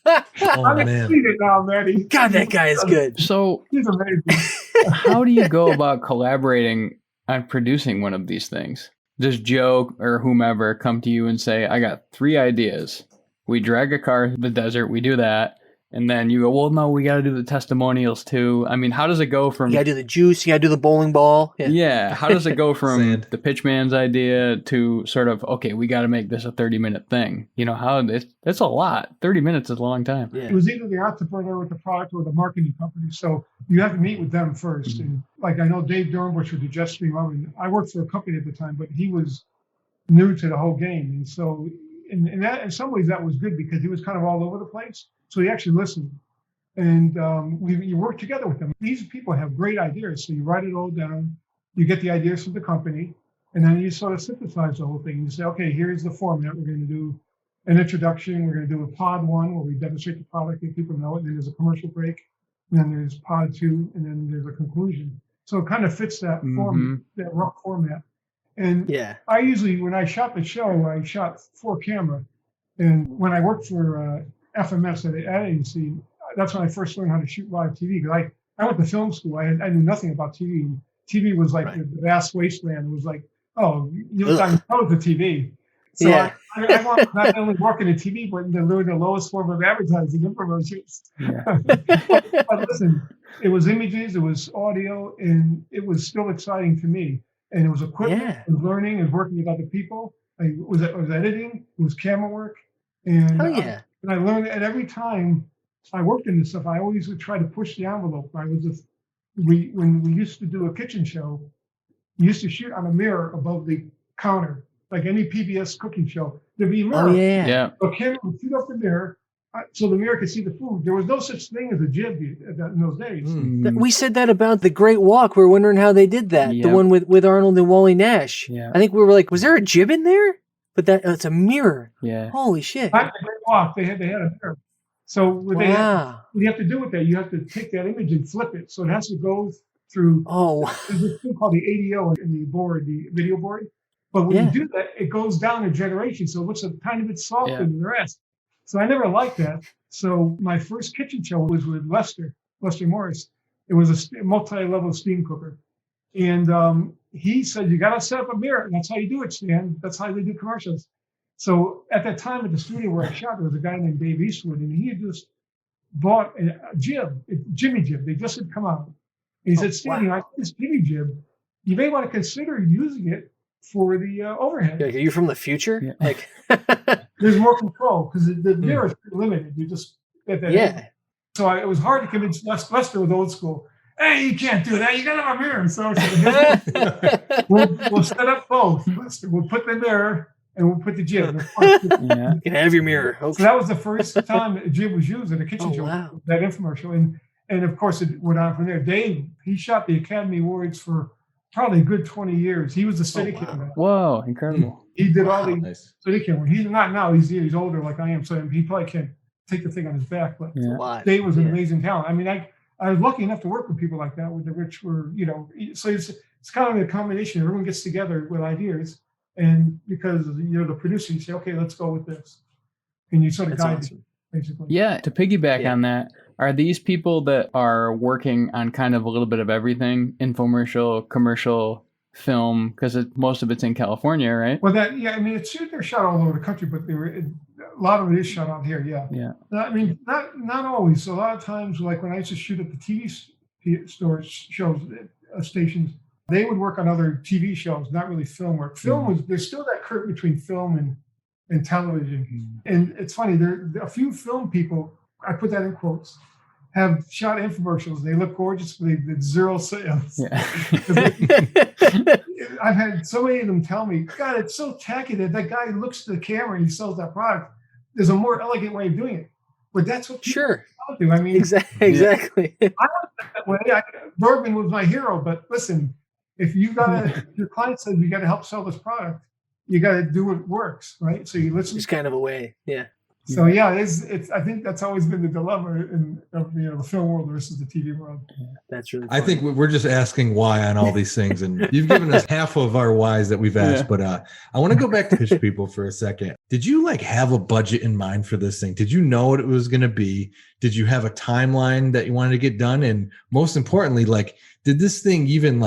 J: I'm gonna clean it now, Matty.
H: God, that guy is good.
A: So
J: he's amazing.
A: How do you go about collaborating on producing one of these things? Does Joe or whomever come to you and say, I got 3 ideas. We drag a car to the desert, we do that. And then you go, well, no, we got to do the testimonials too. I mean, how does it go from...
H: You got to do the juice, you got to do the bowling ball.
A: Yeah. How does it go from the pitchman's idea to sort of, okay, we got to make this a 30-minute thing? You know, that's a lot. 30 minutes is a long time.
J: Yeah. It was either the entrepreneur with the product or the marketing company. So you have to meet with them first. Mm-hmm. And like I know Dave Dornbush with the Jetstream Oven. I worked for a company at the time, but he was new to the whole game. And so in some ways that was good because he was kind of all over the place. So he actually listened, and you work together with them. These people have great ideas, so you write it all down. You get the ideas from the company, and then you sort of synthesize the whole thing. You say, okay, here's the format. We're going to do an introduction. We're going to do a pod 1 where we demonstrate the product and people know it. And then there's a commercial break, and then there's pod 2, and then there's a conclusion. So it kind of fits that format, that rough format. And I usually, when I shot the show, I shot 4 camera. And when I worked for FMS at the ad agency, that's when I first learned how to shoot live TV. Because I went to film school. I knew nothing about TV. TV was like the vast wasteland. It was like, oh, you look on the TV. So I wanted not only working in TV, but to learn the lowest form of advertising, infomercials. But listen, it was images, it was audio, and it was still exciting to me. And it was equipment, it was learning, it was working with other people. It was editing, it was camera work. And, and I learned, and every time I worked in this stuff, I always would try to push the envelope. When we used to do a kitchen show, we used to shoot on a mirror above the counter, like any PBS cooking show. There'd be a mirror. So camera would shoot up the mirror, so the mirror could see the food. There was no such thing as a jib in those days.
H: We said that about The Great Walk. We were wondering how they did that. The one with Arnold and Wally Nash. I think we were like, was there a jib in there? But it's a mirror. Holy shit.
J: Not The Great Walk. They had a mirror. So what you have to do with that, you have to take that image and flip it. So it has to go through
H: Oh,
J: there's this thing called the ADO in the board, the video board. But when
H: Yeah.
J: you do that, it goes down a generation, so it looks a tiny bit softer
A: Yeah.
J: than the rest. So I never liked that. So my first kitchen show was with Lester Morris. It was a multi-level steam cooker, and he said, "You got to set up a mirror. That's how you do it, Stan. That's how they do commercials." So at that time at the studio where I shot, there was a guy named Dave Eastwood, and he had just bought a jib, a Jimmy jib. They just had come out. And he said, "Stan, I got this Jimmy jib. You may want to consider using it for the overhead.
H: Are you from the future?
A: Yeah.
H: Like,
J: There's more control because the mirror is pretty limited. You just get that.
H: yeah.
J: So it was hard to convince Lester with old school. Hey, you can't do that. You got to have a mirror. So I said, we'll set up both. Lester. We'll put the mirror and we'll put the jib. Of course,
A: Yeah.
H: You can have your mirror.
J: so
H: Okay.
J: that was the first time a jib was used in a kitchen
H: Oh,
J: show.
H: wow.
J: That infomercial, and of course it went on from there. Dave, he shot the Academy Awards for probably a good 20 years. He was the city
H: wow.
J: camera.
A: Whoa, incredible.
J: He did all the
G: Nice.
J: city camera. He's not now. He's older like I am, so he probably can't take the thing on his back. But
A: Yeah.
H: A lot.
J: Dave was an
H: Yeah.
J: amazing talent. I mean, I was lucky enough to work with people like that, with the rich were, so it's kind of a combination. Everyone gets together with ideas, and because the producer, you say, okay, let's go with this, and you sort of
H: That's
J: guide
H: awesome.
J: it, basically.
A: Yeah, to piggyback
H: Yeah.
A: on that, are these people that are working on kind of a little bit of everything, infomercial, commercial, film, because most of it's in California, right?
J: Well, I mean, they're shot all over the country, but a lot of it is shot out here. Yeah.
A: Yeah.
J: I mean, not always. So a lot of times, like when I used to shoot at the TV stores, shows, stations, they would work on other TV shows, not really film work. Film was, there's still that curtain between film and television. And it's funny, there a few film people, I put that in quotes, have shot infomercials. They look gorgeous, but they did zero sales.
A: Yeah.
J: I've had so many of them tell me, God, it's so tacky that guy looks to the camera and he sells that product. There's a more elegant way of doing it. But that's what people
H: Sure.
J: do. I mean,
H: Exactly.
J: that way. Bergman was my hero, but listen, if your client says you got to help sell this product, you got to do what works, right? So you listen.
H: It's kind of a way. Yeah.
J: So yeah, it's. I think that's always been the dilemma of the film world versus the TV world.
H: That's really
G: I
H: funny.
G: think we're just asking why on all these things, and you've given us half of our whys that we've asked.
A: Yeah.
G: But I want to go back to Pitch People for a second. Did you have a budget in mind for this thing? Did you know what it was going to be? Did you have a timeline that you wanted to get done? And most importantly, did this thing even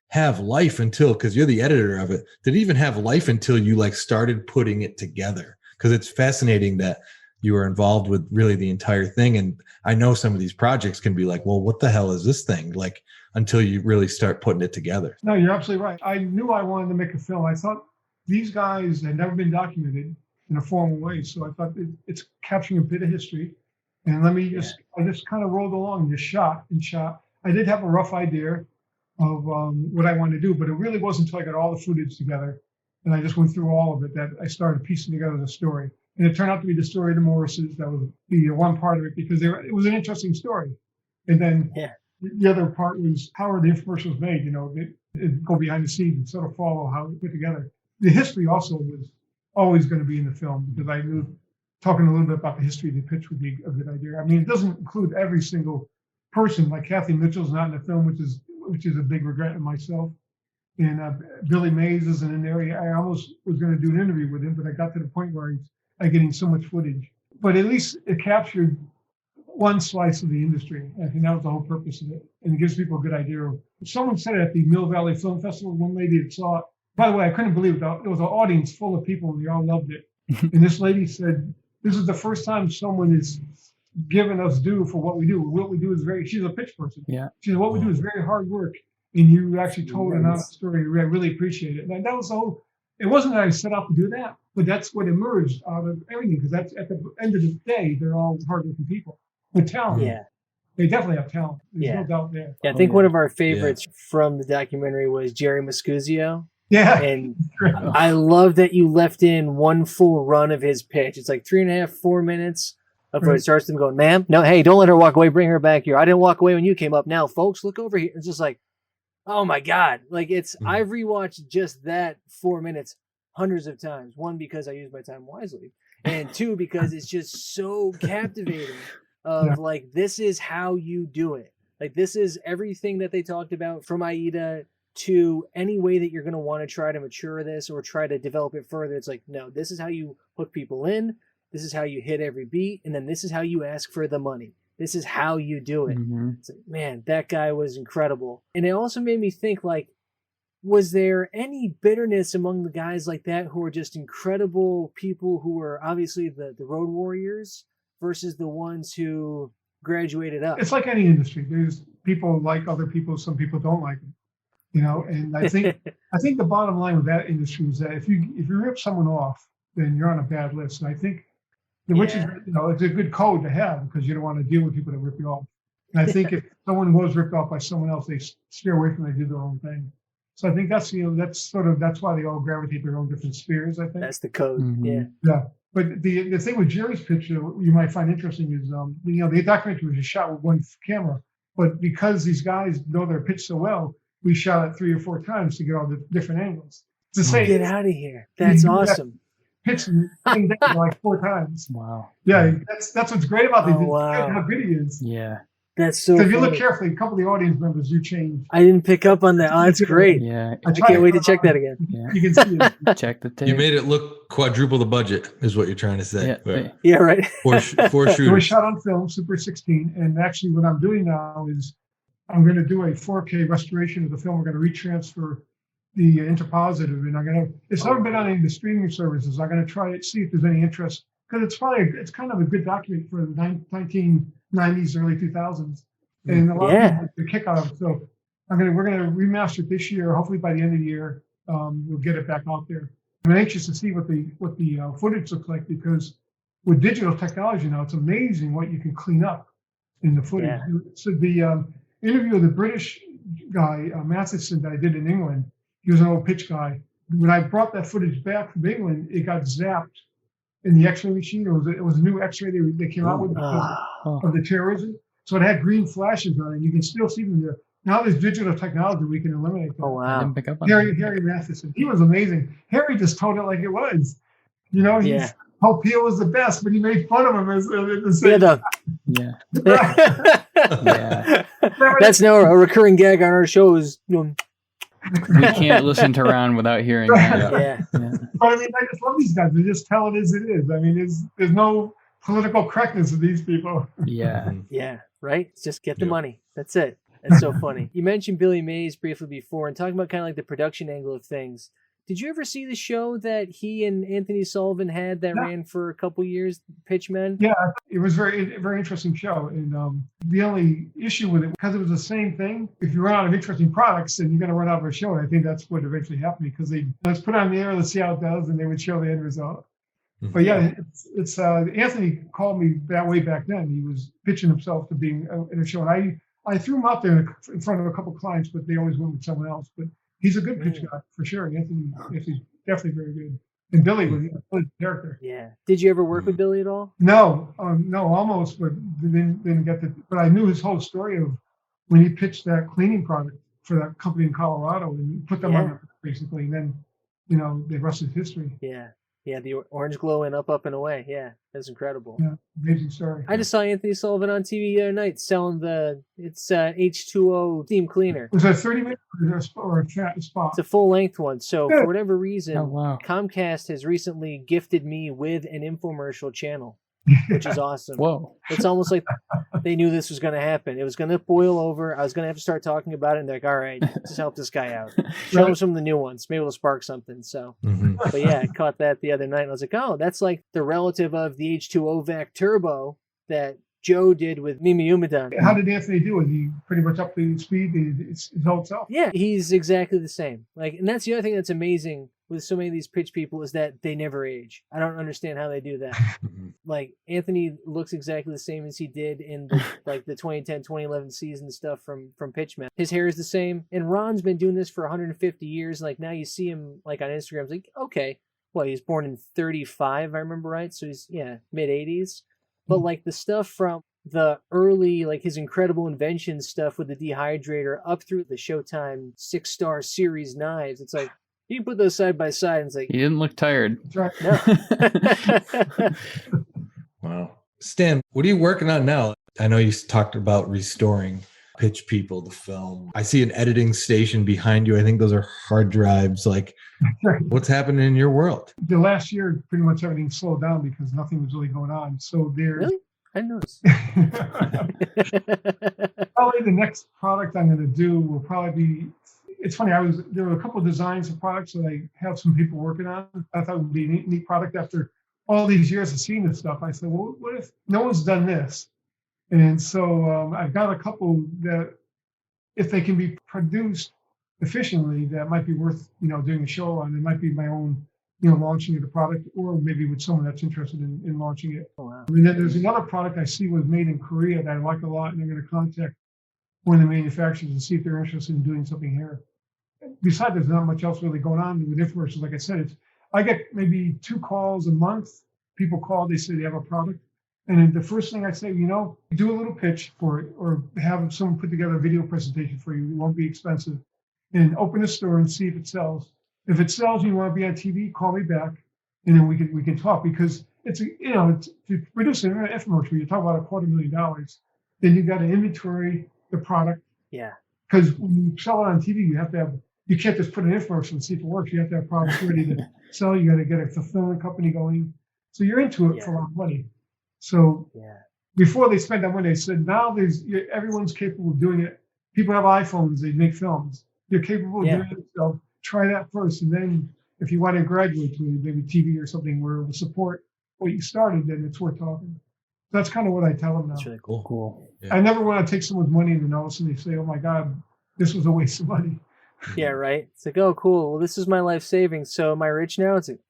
G: have life until? Because you're the editor of it. Did it even have life until you started putting it together? Because it's fascinating that you were involved with really the entire thing. And I know some of these projects can be well, what the hell is this thing? Until you really start putting it together.
J: No, you're absolutely right. I knew I wanted to make a film. I thought these guys had never been documented in a formal way. So I thought it's capturing a bit of history. And I just kind of rolled along and just shot. I did have a rough idea of what I wanted to do, but it really wasn't until I got all the footage together and I just went through all of it that I started piecing together the story. And it turned out to be the story of the Morrises. That was the one part of it because it was an interesting story. And then the other part was how are the infomercials made? It go behind the scenes and sort of follow how it put together. The history also was always going to be in the film because I knew talking a little bit about the history of the pitch would be a good idea. I mean, it doesn't include every single person. Like Kathy Mitchell's not in the film, which is a big regret in myself. And Billy Mays isn't in there. I almost was going to do an interview with him, but I got to the point where I'm getting so much footage. But at least it captured one slice of the industry. I think that was the whole purpose of it. And it gives people a good idea of. Someone said at the Mill Valley Film Festival, one lady that saw it. By the way, I couldn't believe it. It was an audience full of people and they all loved it. And this lady said, this is the first time someone is giving us due for what we do. What we do is she's a pitch person.
A: Yeah.
J: She said, what we do is very hard work. And you actually told an honest story. I really appreciate it. And that was it wasn't that I set out to do that, but that's what emerged out of everything. Because that's at the end of the day, they're all hardworking people with talent.
H: Yeah.
J: They definitely have talent. There's no doubt there.
H: Yeah, I think one of our favorites from the documentary was Jerry Mascuzio.
J: Yeah.
H: And I love that you left in one full run of his pitch. It's 3.5, 4 minutes before it starts them going, ma'am, no, hey, don't let her walk away. Bring her back here. I didn't walk away when you came up. Now, folks, look over here. It's just oh my God. I've rewatched just that 4 minutes hundreds of times. One, because I use my time wisely. And two, because it's just so captivating of this is how you do it. Like, this is everything that they talked about from AIDA to any way that you're going to want to try to mature this or try to develop it further. It's like, no, this is how you hook people in. This is how you hit every beat. And then this is how you ask for the money. This is how you do it.
A: Mm-hmm.
H: It's like, man, that guy was incredible. And it also made me think, like, was there any bitterness among the guys like that who are just incredible people who were obviously the road warriors versus the ones who graduated up?
J: It's like any industry. There's people like other people. Some people don't like them. You know, and I think the bottom line with that industry is that if you rip someone off, then you're on a bad list. And I think, which is, you know, it's a good code to have because you don't want to deal with people that rip you off. And I think if someone was ripped off by someone else, they steer away from it, they do their own thing. So I think that's, you know, that's why they all gravitate their own different spheres. I think
H: that's the code.
A: Mm-hmm.
J: Yeah. But the thing with Jerry's picture you might find interesting is, you know, the documentary was just shot with one camera, but because these guys know their pitch so well, we shot it 3 or 4 times to get all the different angles. It's the same.
H: Get out of here! That's awesome.
J: Pitch thing down like 4 times.
A: Wow.
J: Yeah, that's what's great about these.
H: Wow.
J: How good he is.
A: Yeah.
H: That's so.
J: So if you look
H: funny.
J: carefully, a couple of the audience members do change.
H: I didn't pick up on that. Oh, that's great.
A: Yeah.
H: I can't wait to check that again.
A: Yeah.
J: You can see it.
A: Check the tape.
G: You made it look quadruple the budget, is what you're trying to say.
A: Yeah.
G: But
H: Yeah, right.
G: four
J: It was
G: shooters.
J: shot on film, Super 16, and actually what I'm doing now is I'm going to do a 4K restoration of the film. We're going to retransfer the interpositive, and it's never been on any of the streaming services. I'm going to try to see if there's any interest, because it's kind of a good document for the 1990s, early 2000s, and a lot of people get a kick out of it. So we're going to remaster it this year. Hopefully by the end of the year, we'll get it back out there. I'm anxious to see what the footage looks like, because with digital technology now, it's amazing what you can clean up in the footage.
H: Yeah.
J: So the interview with the British guy, Matheson, that I did in England, he was an old pitch guy. When I brought that footage back from England, it got zapped in the X-ray machine. It was a new X-ray they came out with because of the terrorism. So it had green flashes on it. You can still see them there. Now there's digital technology, we can eliminate that.
H: Oh
A: I
H: wow!
A: didn't pick up on
J: Harry
A: that.
J: Matheson, he was amazing. Harry just told it like it was. You know, Pope Pio was the best, but he made fun of him as the same.
A: Yeah. Yeah.
H: That's now a recurring gag on our shows.
A: We can't listen to Ron without hearing that.
H: Yeah.
J: But I mean, I just love these guys. They just tell it as it is. I mean, there's no political correctness with these people.
A: Yeah.
H: Yeah, right? Just get the money. That's it. That's so funny. You mentioned Billy Mays briefly before, and talking about kind of like the production angle of things. Did you ever see the show that he and Anthony Sullivan had that ran for a couple years, Pitchmen?
J: Yeah, it was very interesting show. And the only issue with it, because it was the same thing, if you run out of interesting products, then you're going to run out of a show. And I think that's what eventually happened, because let's put it on the air, let's see how it does, and they would show the end result. Mm-hmm. But yeah, it's Anthony called me that way back then. He was pitching himself to being in a show. And I threw him out there in front of a couple of clients, but they always went with someone else. But he's a good pitch guy for sure. Anthony's definitely very good. And Billy was a good character.
H: Yeah. Did you ever work with Billy at all?
J: No, almost, but didn't get to. But I knew his whole story of when he pitched that cleaning product for that company in Colorado and put them on basically. And then, the rest is history.
H: Yeah. Yeah, the orange glow and up and away. Yeah, that's incredible.
J: Yeah, amazing story.
H: I just saw Anthony Sullivan on TV the other night selling it's H2O steam cleaner.
J: Was that 30 minutes or a spot?
H: It's a full-length one. So for whatever reason,
A: Comcast
H: has recently gifted me with an infomercial channel, which is awesome.
A: Whoa.
H: It's almost like they knew this was going to happen. It was going to boil over. I was going to have to start talking about it, and they're like, all right, just help this guy out. Show him some of the new ones. Maybe it'll spark something. So, But yeah, I caught that the other night, and I was like, oh, that's like the relative of the H2O Vac Turbo that Joe did with Mimi Umadan.
J: How did Anthony do? Was he pretty much up to speed his whole self?
H: Yeah, he's exactly the same. And that's the other thing that's amazing with so many of these pitch people is that they never age. I don't understand how they do that. Anthony looks exactly the same as he did in the 2010, 2011 season stuff from Pitchmen. His hair is the same. And Ron's been doing this for 150 years. Now you see him on Instagram. It's like, okay, well, he was born in 35, I remember right. So he's, mid 80s. But the stuff from the early, his incredible invention stuff with the dehydrator up through the Showtime 6-star series knives, it's like, you can put those side by side and it's like...
A: He didn't look tired.
J: That's right.
H: No.
G: Wow. Stan, what are you working on now? I know you talked about restoring pitch people the film. I see an editing station behind you. I think those are hard drives. Like, what's happening in your world?
J: The last year, pretty much everything slowed down because nothing was really going on. So there.
H: Really? I noticed.
J: Probably the next product I'm going to do will probably be. It's funny. There were a couple of designs of products that I have some people working on. I thought it would be a neat product after all these years of seeing this stuff. I said, well, what if no one's done this? And so I've got a couple that, if they can be produced efficiently, that might be worth doing a show on. It might be my own launching of the product, or maybe with someone that's interested in launching it.
H: Oh, wow.
J: And then there's another product I see was made in Korea that I like a lot, and I'm going to contact one of the manufacturers and see if they're interested in doing something here. Besides, there's not much else really going on with infomercials. Like I said, I get maybe 2 calls a month. People call, they say they have a product. And then the first thing I say, do a little pitch for it, or have someone put together a video presentation for you. It won't be expensive. And open a store and see if it sells. If it sells and you want to be on TV, call me back, and then we can talk, because it's to produce an infomercial, you talk about $250,000. Then you got to inventory the product.
H: Yeah.
J: Because when you sell it on TV, you can't just put an infomercial and see if it works. You have to have products ready to sell. You got to get a fulfillment company going. So you're into it for a lot of money. So before they spend that money, they said now everyone's capable of doing it. People have iPhones, they make films. You're capable of doing it. So try that first, and then if you want to graduate to maybe TV or something where it will support what you started, then it's worth talking. That's kind of what I tell them now.
H: That's really cool.
A: Cool.
J: Yeah. I never want to take someone's money and then all of a sudden they say, "Oh my God, this was a waste of money."
H: Yeah, right. It's like, oh, cool. Well, this is my life savings. So am I rich now? It's like,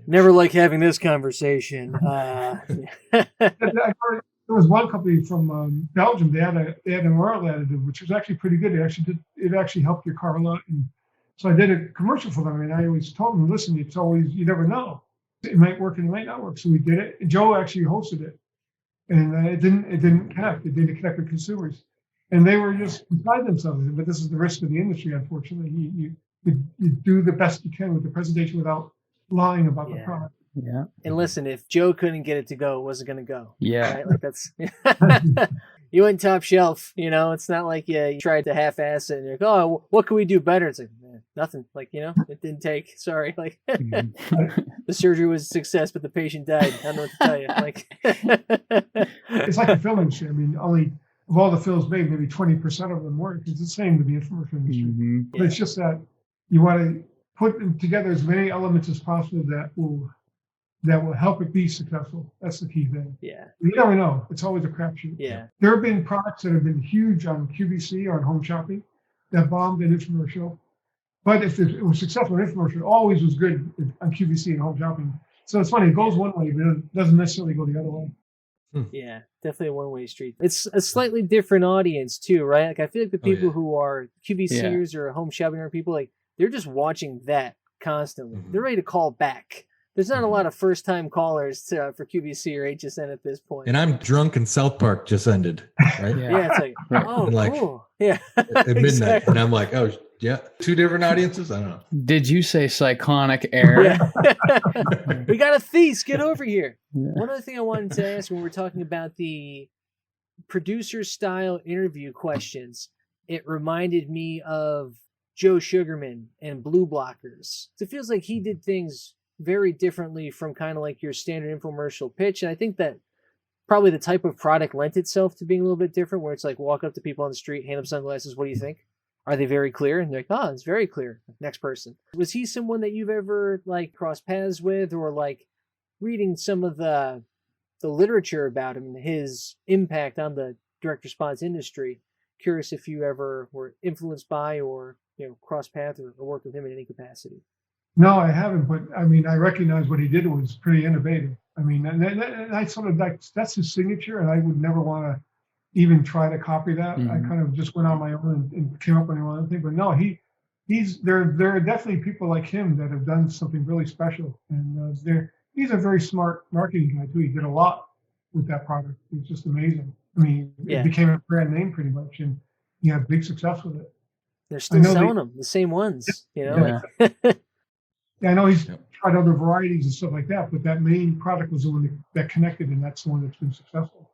H: never like having this conversation.
J: There was one company from Belgium. They had an oil additive, which was actually pretty good. It actually helped your car a lot. And so I did a commercial for them, and I always told them, listen, you never know. It might work and it might not work. So we did it. And Joe actually hosted it, and it didn't connect. It didn't connect with consumers, and they were just beside themselves. But this is the risk of the industry, unfortunately. You do the best you can with the presentation without lying about the product.
A: Yeah.
H: And listen, if Joe couldn't get it to go, it wasn't going to go.
A: Yeah.
H: Right? Like that's you went top shelf. It's not like you tried to half-ass it and you're like, oh, what can we do better? It's like nothing. Like it didn't take. Sorry. Like the surgery was a success, but the patient died. I don't know what to tell you. Like
J: it's like a film industry. I mean, only of all the films made, maybe 20% of them work. It's the same with the infomercial industry.
A: Mm-hmm.
J: But it's just that you want to put together as many elements as possible that will help it be successful. That's the key thing.
H: Yeah.
J: You never know. It's always a crapshoot.
H: Yeah.
J: There have been products that have been huge on QVC or on home shopping that bombed an infomercial. But if it was successful in infomercial, it always was good on QVC and home shopping. So it's funny. It goes one way, but it doesn't necessarily go the other way.
H: Yeah, definitely a one-way street. It's a slightly different audience too, right? Like I feel like the people who are QVCers or home shopping or people, like they're just watching that constantly. They're ready to call back. There's not a lot of first-time callers for QVC or HSN at this point.
G: And I'm drunk and South Park just ended, right?
H: Yeah, it's like, oh, cool. Yeah.
G: At midnight. Exactly. And I'm like, oh, yeah, 2 different audiences? I don't know.
A: Did you say cyclonic error?
H: Yeah. We got a thief. Get over here. Yeah. One other thing I wanted to ask when we're talking about the producer-style interview questions, it reminded me of Joe Sugarman and Blue Blockers. So it feels like he did things very differently from kind of like your standard infomercial pitch. And I think that probably the type of product lent itself to being a little bit different, where it's like walk up to people on the street, hand them sunglasses. What do you think? Are they very clear? And they're like, oh, it's very clear. Next person. Was he someone that you've ever like crossed paths with, or like reading some of the literature about him and his impact on the direct response industry? Curious if you ever were influenced by or cross path or worked with him in any capacity.
J: No, I haven't, but I mean, I recognize what he did was pretty innovative. I mean, and I sort of that's his signature, and I would never want to even try to copy that. Mm-hmm. I kind of just went on my own and came up with my own thing. But no, there are definitely people like him that have done something really special, and he's a very smart marketing guy too. He did a lot with that product. It's just amazing. I mean, it became a brand name pretty much, and he had big success with it.
H: They're still selling them, the same ones,
J: Yeah. Yeah, I know he's tried other varieties and stuff like that, but that main product was the one that connected, and that's the one that's been successful.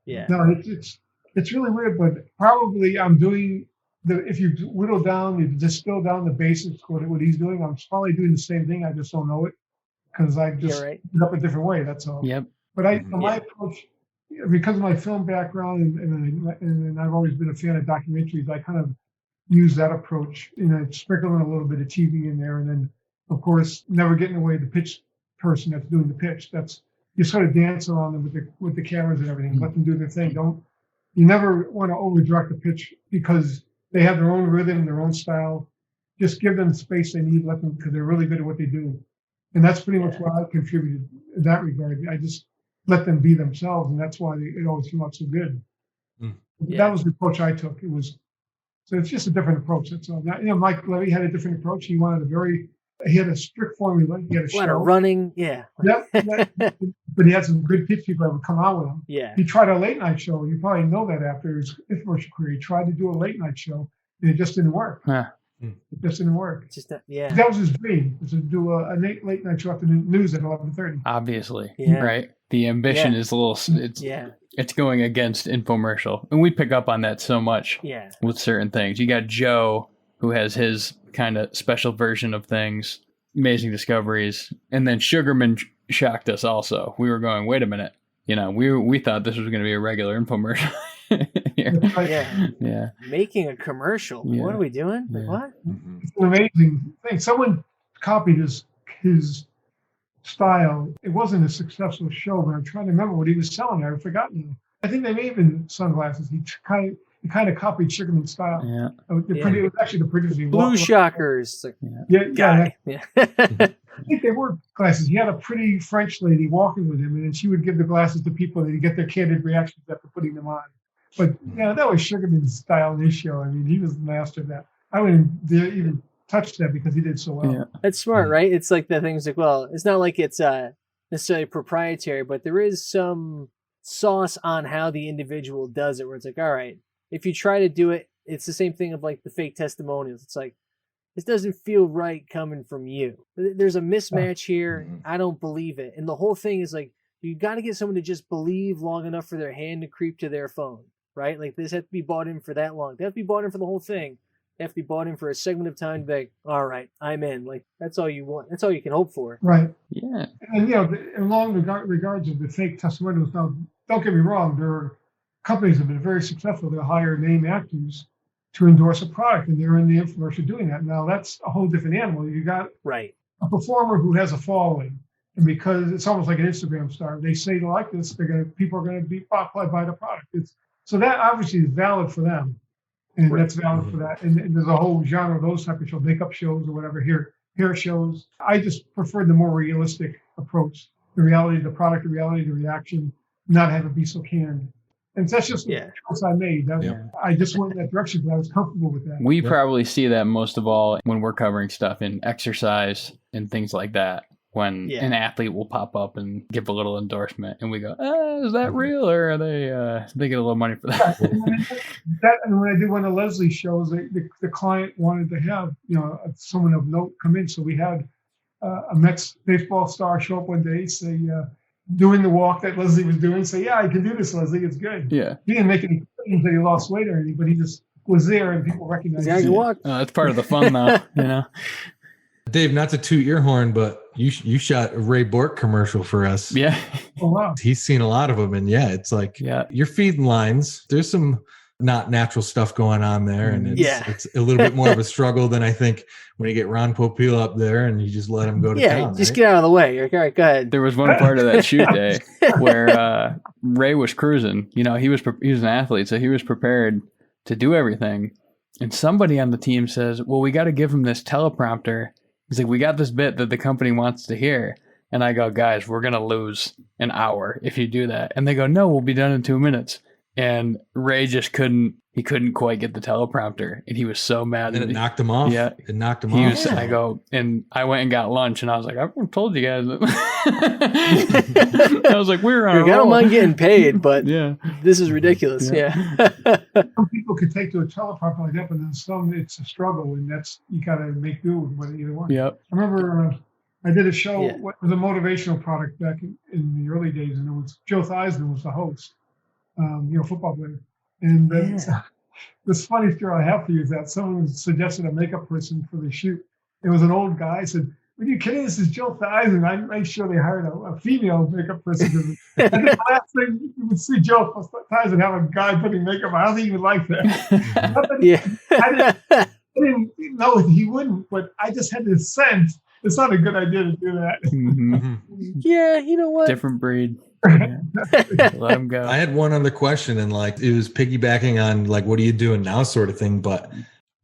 H: Yeah.
J: No, it's It's really weird, but probably I'm doing if you whittle down, you distill down the basics, what he's doing, I'm probably doing the same thing. I just don't know it because I just
H: right.
J: put it up a different way. That's all.
A: Yep.
J: But my approach, because of my film background and I've always been a fan of documentaries, I kind of use that approach, sprinkle in a little bit of TV in there, and then of course never getting away the pitch person that's doing the pitch. That's you sort of dance around them with the cameras and everything. Let them do their thing. You never want to overdirect the pitch because they have their own rhythm, their own style. Just give them the space they need, let them, because they're really good at what they do. And that's pretty much what I contributed in that regard. I just let them be themselves, and that's why it always came out so good. That was the approach I took. So it's just a different approach. That's all. Mike Levy had a different approach. He had a strict formula. He had a show.
H: Running, yeah.
J: Yep. But he had some good pitch people that would come out with him.
H: Yeah.
J: He tried a late night show. You probably know that after his infomercial career. He tried to do a late night show, and it just didn't work.
A: Huh.
J: It just didn't work.
H: Just that was
J: his dream, was to do a late night show after the news at 11:30.
A: Obviously,
H: Yeah.
A: right? The ambition is a little. It's going against infomercial, and we pick up on that so much.
H: Yeah.
A: With certain things, you got Joe, who has his kind of special version of things, Amazing Discoveries, and then Sugarman shocked us also. We were going, wait a minute, we thought this was going to be a regular infomercial. Yeah.
H: Making a commercial.
A: Yeah.
H: What are we doing?
A: Yeah.
H: What?
J: It's an amazing thing. Someone copied his style. It wasn't a successful show, but I'm trying to remember what he was selling. I've forgotten. I think they may have been sunglasses. He kind of copied Sugarman's style.
A: Yeah.
J: It was actually the producer.
H: Blue Shockers.
J: Yeah.
H: Yeah.
J: I think they were glasses. He had a pretty French lady walking with him, and then she would give the glasses to people to get their candid reactions after putting them on. But that was Sugarman's style in his show. I mean, he was the master of that. I wouldn't dare even touch that because he did so well.
A: Yeah.
H: That's smart, right? It's like the things like, well, it's not like it's necessarily proprietary, but there is some sauce on how the individual does it, where it's like, all right, if you try to do it, it's the same thing of like the fake testimonials. It's like, this doesn't feel right coming from you. There's a mismatch here. I don't believe it. And the whole thing is like, you got to get someone to just believe long enough for their hand to creep to their phone, right? Like this has to be bought in for that long. They have to be bought in for the whole thing. They have to be bought in for a segment of time to be like, all right, I'm in. Like, that's all you want. That's all you can hope for.
J: Right.
A: Yeah.
J: And, along the regards of the fake testimonials, now, don't get me wrong, there are companies that have been very successful. They'll hire name actors to endorse a product, and they're in the infomercial doing that. Now, that's a whole different animal. You got a performer who has a following, and because it's almost like an Instagram star, they say they like this, people are going to be bought by the product. So that obviously is valid for them, and that's valid for that. And there's a whole genre of those type of shows, makeup shows or whatever, hair shows. I just prefer the more realistic approach, the reality of the product, the reality of the reaction, not have it be so canned. And that's just the choice I made. I just went in that direction because I was comfortable with that.
A: We probably see that most of all when we're covering stuff in exercise and things like that. When an athlete will pop up and give a little endorsement, and we go, "Is that real, or are they get a little money for that?"
J: And when I did one of Leslie's shows, the client wanted to have someone of note come in, so we had a Mets baseball star show up one day, say. Doing the walk that Leslie was doing, say, "Yeah, I can do this, Leslie. It's good."
A: Yeah.
J: He didn't make any claims that he lost weight or anything, but he just was there and people recognized him.
H: Yeah, you walk.
A: That's part of the fun, though.
G: Dave, not to toot your horn, but you shot a Ray Bork commercial for us.
A: Yeah.
J: Oh wow.
G: He's seen a lot of them, and it's like you're feeding lines. There's some not natural stuff going on there, and it's a little bit more of a struggle than I think when you get Ron Popeil up there and you just let him go to town.
H: Just get out of the way. You're like, all right, go ahead.
A: There was one part of that shoot day where Ray was cruising. He was an athlete, so he was prepared to do everything. And somebody on the team says, "Well, we got to give him this teleprompter." He's like, "We got this bit that the company wants to hear." And I go, "Guys, we're gonna lose an hour if you do that." And they go, "No, we'll be done in 2 minutes." And Ray just couldn't quite get the teleprompter, and he was so mad.
G: And it knocked him off.
A: Yeah,
G: it knocked him off.
A: I go, and I went and got lunch, and I was like, "I've told you guys." I was like, "We're on."
H: I don't mind getting paid, but this is ridiculous. Yeah.
J: Some people could take to a teleprompter like that, but then some it's a struggle, and you got to make do with either one.
A: Yep.
J: I remember I did a show with a motivational product back in the early days, and it was Joe Theismann was the host. Football player. And then this funny story I have for you is that someone suggested a makeup person for the shoot. It was an old guy. I said, "Are you kidding? This is Jill Theisen." I made sure they hired a female makeup person. And the last thing you would see Jill Theisen have a guy putting makeup on. I don't think he would like that.
H: Yeah.
J: I didn't know he wouldn't, but I just had this sense it's not a good idea to do that.
A: Mhm.
H: Yeah, you know what?
A: Different breed. Yeah. Let him go.
G: I had one other question, and like it was piggybacking on like what are you doing now sort of thing, but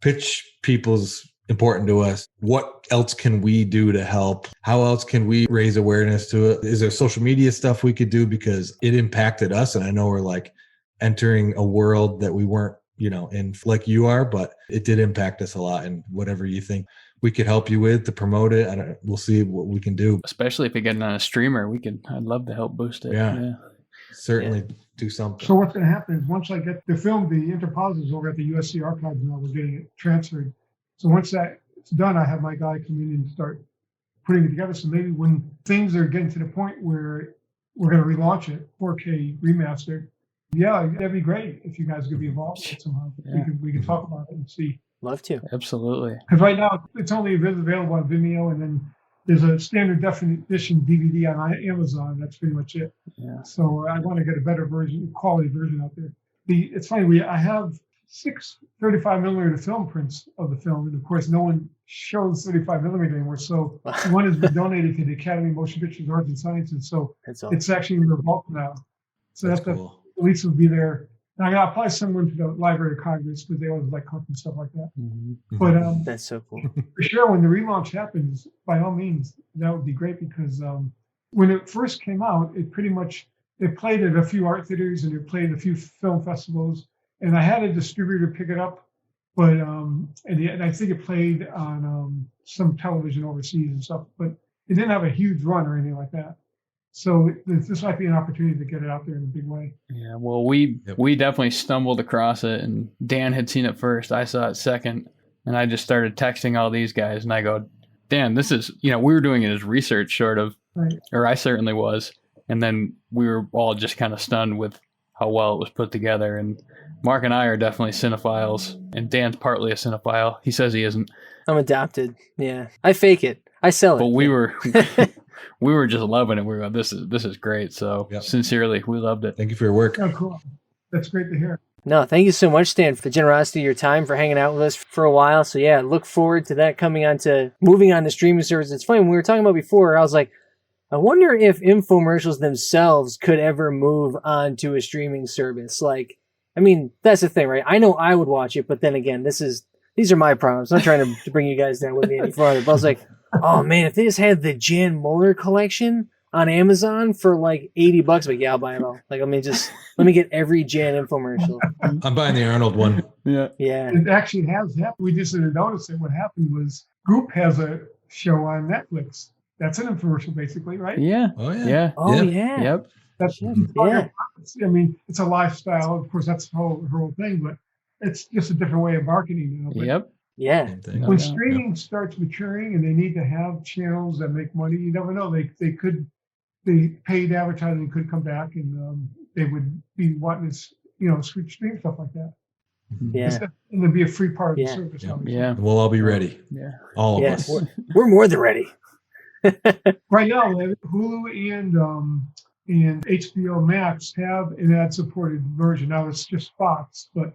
G: pitch people's important to us. What else can we do to help? How else can we raise awareness to it? Is there social media stuff we could do? Because it impacted us, and I know we're like entering a world that we weren't, in like you are, but it did impact us a lot. And whatever you think we could help you with to promote it, we'll see what we can do.
A: Especially if you're getting on a streamer, I'd love to help boost it.
G: Yeah. Certainly do something.
J: So what's going to happen is once I get the film, the interpositors over at the USC Archives now, we're getting it transferred. So once that's done, I have my guy come in and start putting it together. So maybe when things are getting to the point where we're going to relaunch it, 4K remastered, yeah, that'd be great if you guys could be involved somehow.
A: Yeah.
J: We can talk about it and see.
H: Love to.
A: Absolutely.
J: Because right now it's only available on Vimeo, and then there's a standard definition DVD on Amazon. That's pretty much it.
A: Yeah.
J: So I want to get a better version, quality version out there. It's funny, I have 6 35mm film prints of the film, and of course no one shows 35mm anymore. So one has been donated to the Academy of Motion Pictures Arts and Sciences. So it's actually in the vault now. So that's
G: cool.
J: At least it'll be there. And I'll probably send one to the Library of Congress because they always like collecting stuff like that.
A: Mm-hmm.
J: But
H: that's so cool.
J: For sure, when the relaunch happens, by all means, that would be great because when it first came out, it played at a few art theaters and it played at a few film festivals. And I had a distributor pick it up, but and I think it played on some television overseas and stuff, but it didn't have a huge run or anything like that. So this might be an opportunity to get it out there in a big way.
A: Yeah, well, we definitely stumbled across it, and Dan had seen it first. I saw it second, and I just started texting all these guys, and I go, Dan, this is, we were doing it as research sort of,
J: right.
A: Or I certainly was. And then we were all just kind of stunned with how well it was put together. And Mark and I are definitely cinephiles, and Dan's partly a cinephile. He says he isn't.
H: I'm adopted. Yeah. I fake it. I sell it.
A: But we were... We were just loving it. We were like, this is great. So Sincerely, we loved it.
G: Thank you for your work.
J: Oh, cool. That's great to hear.
H: No, thank you so much, Stan, for the generosity of your time, for hanging out with us for a while. So yeah, look forward to that moving on to streaming service. It's funny, when we were talking about before, I was like, I wonder if infomercials themselves could ever move on to a streaming service. Like, I mean, that's the thing, right? I know I would watch it, but then again, these are my problems. I'm not trying to bring you guys down with me any farther, but I was like, oh man, if they just had the Jan Muller collection on Amazon for like $80, like, yeah, I'll buy it all. Like, let me get every Jan infomercial.
G: I'm buying the Arnold one.
A: Yeah.
J: It actually has happened. We just didn't notice it. What happened was Goop has a show on Netflix. That's an infomercial, basically, right?
A: Yeah.
G: Oh yeah.
A: Yeah.
H: Oh yeah.
A: Yep.
J: That's
H: Yeah.
J: I mean, it's a lifestyle. Of course, that's her whole thing, but it's just a different way of marketing now. But
A: Yep.
H: Yeah.
A: No
J: when
A: doubt.
J: streaming starts maturing and they need to have channels that make money, you never know. The paid advertising could come back, and they would be wanting to, stream stuff like that.
H: Yeah.
J: And it'd be a free part of the
H: Yeah.
J: service.
A: Yeah.
J: obviously.
A: Yeah.
G: We'll all be ready.
A: Yeah.
G: All of
H: Yeah.
G: us.
H: We're more than ready.
J: Right now, Hulu and HBO Max have an ad-supported version. Now it's just Fox, but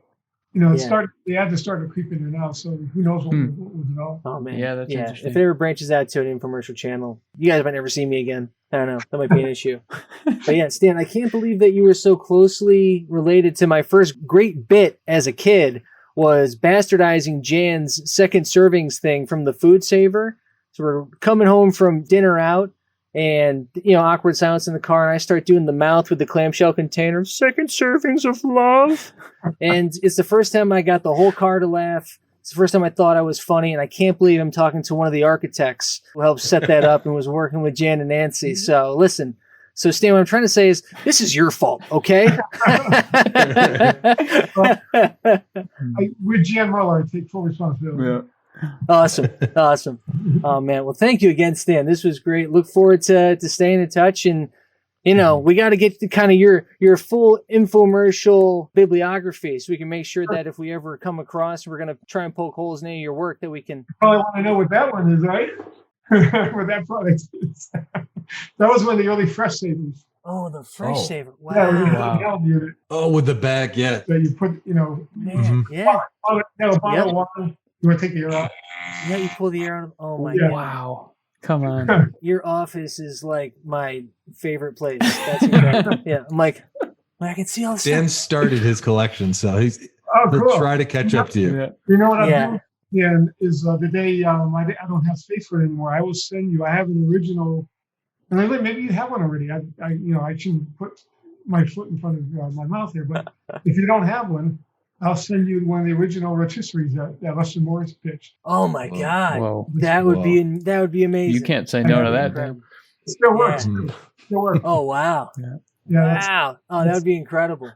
J: the ads are starting to creep in there now. So who knows what will develop?
H: Oh man.
A: Yeah, that's interesting.
H: If it ever branches out to an infomercial channel, you guys might never see me again. I don't know. That might be an issue. But yeah, Stan, I can't believe that you were so closely related to my first great bit as a kid was bastardizing Jan's second servings thing from the Food Saver. So we're coming home from dinner out, and awkward silence in the car, and I start doing the mouth with the clamshell container, second servings of love. And it's the first time I got the whole car to laugh. It's the first time I thought I was funny, and I can't believe I'm talking to one of the architects who helped set that up and was working with Jan and Nancy. So listen. So Stan, what I'm trying to say is this is your fault, okay?
J: With Jan Muller, I take full responsibility.
A: Yeah.
H: Awesome. Oh man. Well, thank you again, Stan. This was great. Look forward to staying in touch, and You know, we got to get to kind of your full infomercial bibliography so we can make sure that if we ever come across, we're going to try and poke holes in any of your work that we can.
J: Probably want to know what that one is, right? What that product is. That was one of the early Fresh Savers.
H: Oh, the Fresh
G: Oh.
H: Saver. Wow.
J: Yeah, with the handheld unit
G: Oh, with the bag, yeah.
J: that you put,
H: Man,
G: Mhm.
H: yeah.
J: bottle of water. You want to take the air out?
H: Yeah, you pull the air out of. Oh, my
J: Yeah.
H: God.
A: Wow. Come on.
H: Your office is like my favorite place. That's incredible. Yeah. I'm like, I can see all the
G: Dan
H: stuff.
G: started his collection, so
J: Oh,
G: he'll
J: cool.
G: try to catch up to you.
A: Yeah.
J: You know what I'll
H: Yeah.
J: do? Yeah, is the day I don't have space for it anymore. I will send you. I have an original, and maybe you have one already. I shouldn't put my foot in front of my mouth here, but if you don't have one, I'll send you one of the original rotisseries that Lester Morris pitched.
H: Oh, my God.
A: Whoa.
H: That would be amazing.
A: You can't say no to that.
H: Incredible.
A: Dan.
J: It still works.
G: Yeah.
J: Still works.
H: Oh, wow.
J: Yeah, that's,
H: Wow. Oh, that would be incredible.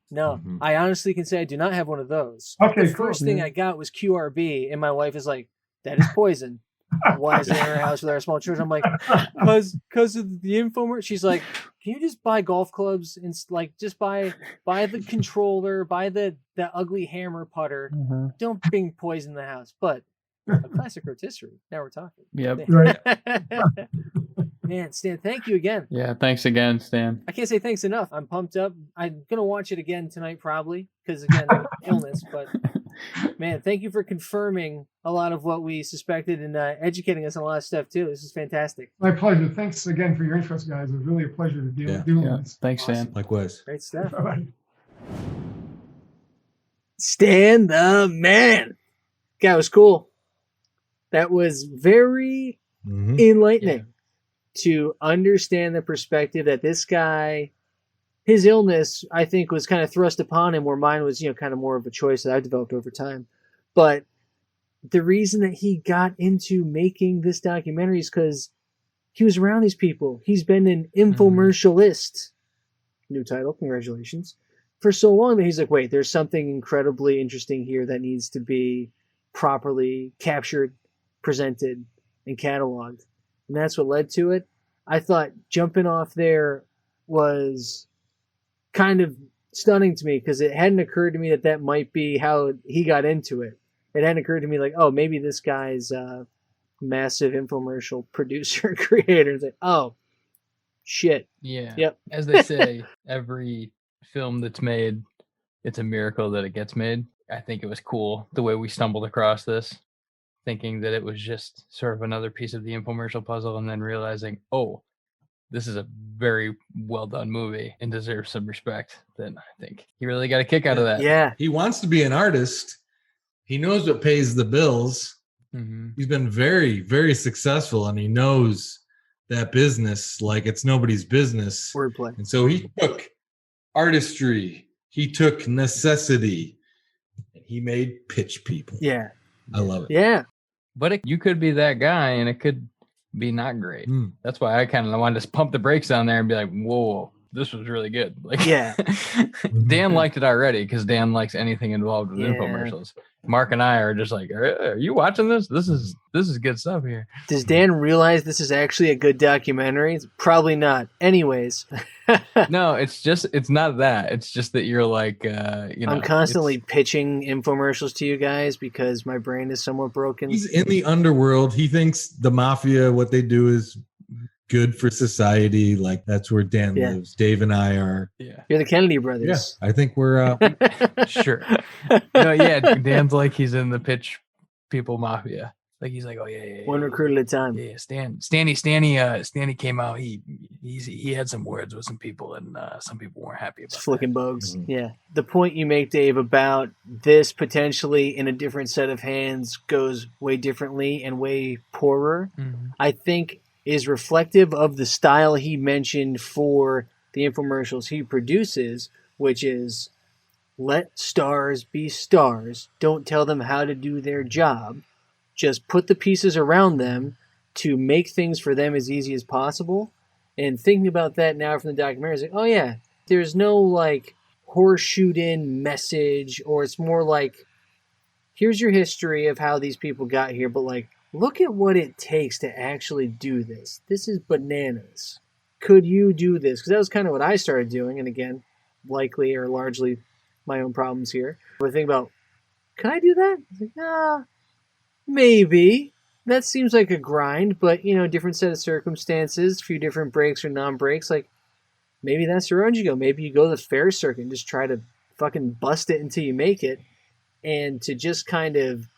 H: No,
G: Mhm.
H: I honestly can say I do not have one of those.
J: Okay,
H: The
J: cool.
H: first thing I got was QRB, and my wife is like, that is poison. Why is it in our house with our small children? I'm like, because of the infomercial. She's like, can you just buy golf clubs and just buy the controller, buy the ugly hammer putter.
A: Mhm.
H: Don't bring poison in the house. But a classic rotisserie. Now we're talking.
A: Yep.
J: Right.
H: Man, Stan, thank you again.
A: Yeah. Thanks again, Stan.
H: I can't say thanks enough. I'm pumped up. I'm gonna watch it again tonight, probably, because again, illness. But man, thank you for confirming a lot of what we suspected and educating us on a lot of stuff too. This is fantastic.
J: My pleasure. Thanks again for your interest, guys. It was really a pleasure to
G: Yeah.
J: do
A: Yeah.
J: this.
A: Thanks, Stan.
G: Likewise.
H: Great stuff.
J: All right.
H: Stan the man. That was cool. That was very
G: Mhm.
H: enlightening to understand the perspective that this guy, his illness, I think, was kind of thrust upon him, where mine was, kind of more of a choice that I developed over time. But the reason that he got into making this documentary is because he was around these people. He's been an infomercialist. New title, congratulations. For so long that he's like, wait, there's something incredibly interesting here that needs to be properly captured, presented, and cataloged. And that's what led to it. I thought jumping off there was kind of stunning to me because it hadn't occurred to me that might be how he got into it. It hadn't occurred to me like, oh, maybe this guy's a massive infomercial producer, creator. It's like, oh, shit.
I: Yeah.
H: Yep.
I: As they say, every film that's made, it's a miracle that it gets made. I think it was cool the way we stumbled across this, thinking that it was just sort of another piece of the infomercial puzzle, and then realizing, oh, this is a very well done movie and deserves some respect. Then I think he really got a kick out of that.
H: Yeah.
G: He wants to be an artist. He knows what pays the bills.
I: Mm-hmm.
G: He's been very, very successful, and he knows that business like it's nobody's business.
H: Wordplay.
G: And so he took artistry, he took necessity, and he made pitch people.
H: Yeah.
G: I love it.
H: Yeah.
I: But you could be that guy, and it could be not great.
G: Mm.
I: That's why I kind of wanted to pump the brakes on there and be like, whoa, this was really good. Like,
H: Yeah.
I: Dan liked it already because Dan likes anything involved with
H: Yeah.
I: infomercials. Mark and I are just like, are you watching this? This is good stuff here.
H: Does Dan realize this is actually a good documentary? It's probably not. Anyways,
I: No, it's not that. It's just that you're like,
H: I'm constantly pitching infomercials to you guys because my brain is somewhat broken.
G: He's in the underworld. He thinks the mafia, what they do is good for society. Like that's where Dan
H: Yeah.
G: lives. Dave and I are.
I: Yeah,
H: You're the Kennedy brothers.
G: I think we're.
I: sure. No, yeah, Dan's like he's in the pitch people mafia. Like he's like, oh yeah.
H: One recruit at a time.
I: Yeah, Stanny came out. He had some words with some people, and some people weren't happy about
H: It's flicking bugs.
G: Mhm.
H: Yeah. The point you make, Dave, about this potentially in a different set of hands goes way differently and way poorer,
I: that. Mhm.
H: I think is reflective of the style he mentioned for the infomercials he produces, which is let stars be stars. Don't tell them how to do their job. Just put the pieces around them to make things for them as easy as possible. And thinking about that now from the documentary, is like, oh yeah, there's no like horseshoed in message, or it's more like, here's your history of how these people got here, but like, look at what it takes to actually do this. This is bananas. could you do this? Because that was kind of what I started doing. And again, likely or largely my own problems here. But I think about, can I do that? I was like, maybe. That seems like a grind, but, different set of circumstances, a few different breaks or non-breaks. Like, maybe that's the road you go. Maybe you go to the fair circuit and just try to fucking bust it until you make it. And to just kind of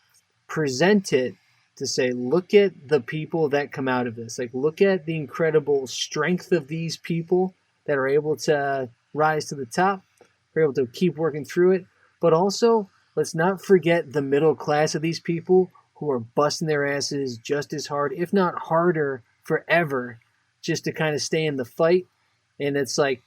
H: present it to say, look at the people that come out of this. Like, look at the incredible strength of these people that are able to rise to the top. Are able to keep working through it. But also, let's not forget the middle class of these people who are busting their asses just as hard, if not harder, forever, just to kind of stay in the fight. And it's like,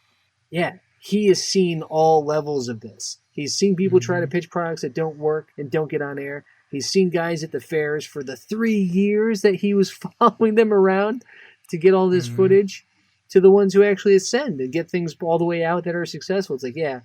H: yeah, he has seen all levels of this. He's seen people try to pitch products that don't work and don't get on air. He's seen guys at the fairs for the 3 years that he was following them around to get all this footage, to the ones who actually ascend and get things all the way out that are successful. It's like, yeah,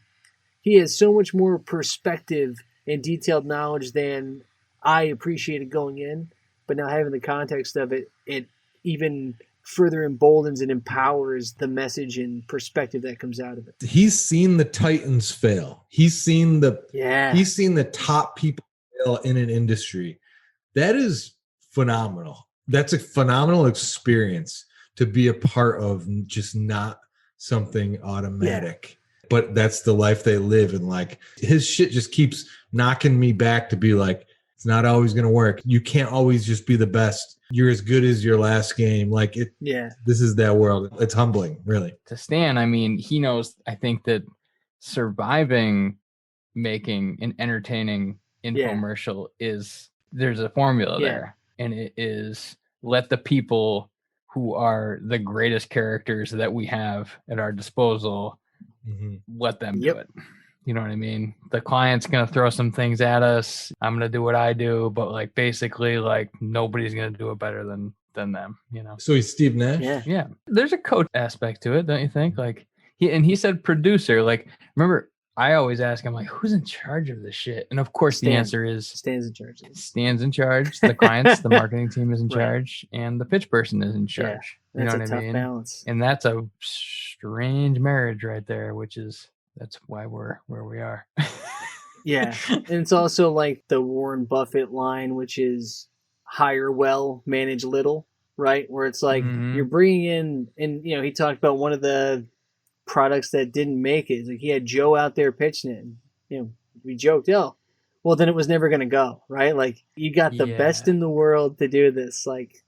H: he has so much more perspective and detailed knowledge than I appreciated going in. But now having the context of it, it even further emboldens and empowers the message and perspective that comes out of it.
G: He's seen the Titans fail. He's seen the top people fail in an industry. That is phenomenal. That's a phenomenal experience to be a part of, just not something automatic. But that's the life they live. And like, his shit just keeps knocking me back to be like, it's not always going to work. You can't always just be the best. You're as good as your last game. Like, this is that world. It's humbling, really.
I: To Stan, I mean, he knows, I think, that surviving making an entertaining infomercial there's a formula there. And it is, let the people who are the greatest characters that we have at our disposal, let them do it. You know what I mean? The client's going to throw some things at us. I'm going to do what I do, but like, basically, like, nobody's going to do it better than them,
G: So he's Steve Nash?
I: Yeah. There's a coach aspect to it, don't you think? Like, he said producer. Like, remember, I always ask him, like, who's in charge of this shit? And of course, the answer is
H: Stan's in charge.
I: Stan's in charge. The clients, the marketing team is in charge, and the pitch person is in charge. You know what I mean?
H: Balance.
I: And that's a strange marriage right there, that's why we're where we are.
H: Yeah. And it's also like the Warren Buffett line, which is hire well, manage little, right? Where it's like you're bringing in, and he talked about one of the products that didn't make it. It's like he had Joe out there pitching it. We joked, well, then it was never going to go, right? Like, you got the best in the world to do this. Like,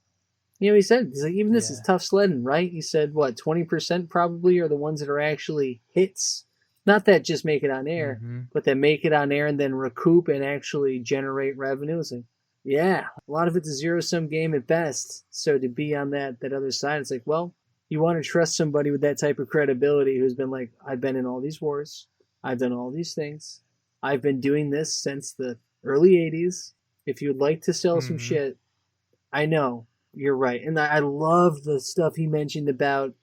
H: he said, he's like, even this is tough sledding, right? He said, 20% probably are the ones that are actually hits. Not that just make it on air, but that make it on air and then recoup and actually generate revenue. It's like, a lot of it's a zero-sum game at best. So to be on that other side, it's like, well, you want to trust somebody with that type of credibility who's been like, I've been in all these wars. I've done all these things. I've been doing this since the early 80s. If you'd like to sell some shit, I know you're right. And I love the stuff he mentioned about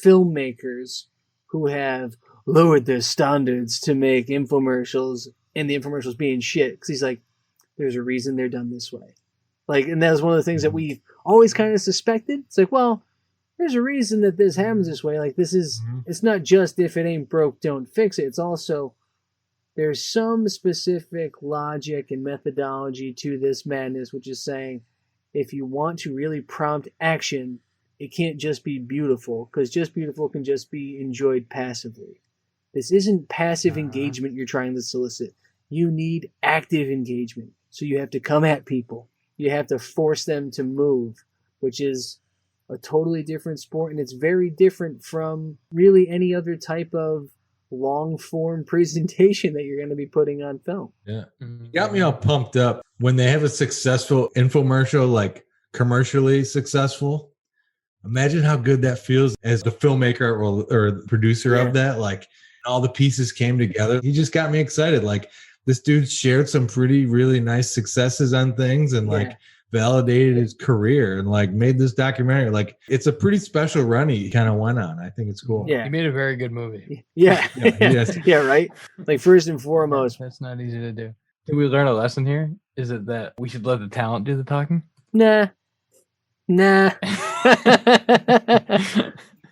H: filmmakers who have lowered their standards to make infomercials, and the infomercials being shit. Because he's like, there's a reason they're done this way. Like, and that was one of the things that we've always kind of suspected. It's like, well, there's a reason that this happens this way. Like, this is, it's not just if it ain't broke, don't fix it. It's also, there's some specific logic and methodology to this madness, which is saying, if you want to really prompt action, it can't just be beautiful, because just beautiful can just be enjoyed passively. This isn't passive engagement you're trying to solicit. You need active engagement. So you have to come at people. You have to force them to move, which is a totally different sport. And it's very different from really any other type of long form presentation that you're going to be putting on film.
G: Yeah. Got me all pumped up when they have a successful infomercial, like commercially successful. Imagine how good that feels as the filmmaker or producer of that. Like, all the pieces came together. He just got me excited. Like, this dude shared some really nice successes on things and like validated his career and like made this documentary. Like, it's a pretty special run he kind of went on. I think it's cool.
H: Yeah.
I: He made a very good movie.
H: Yeah. Right. Like, first and foremost,
I: that's not easy to do. Did we learn a lesson here? Is it that we should let the talent do the talking?
H: Nah.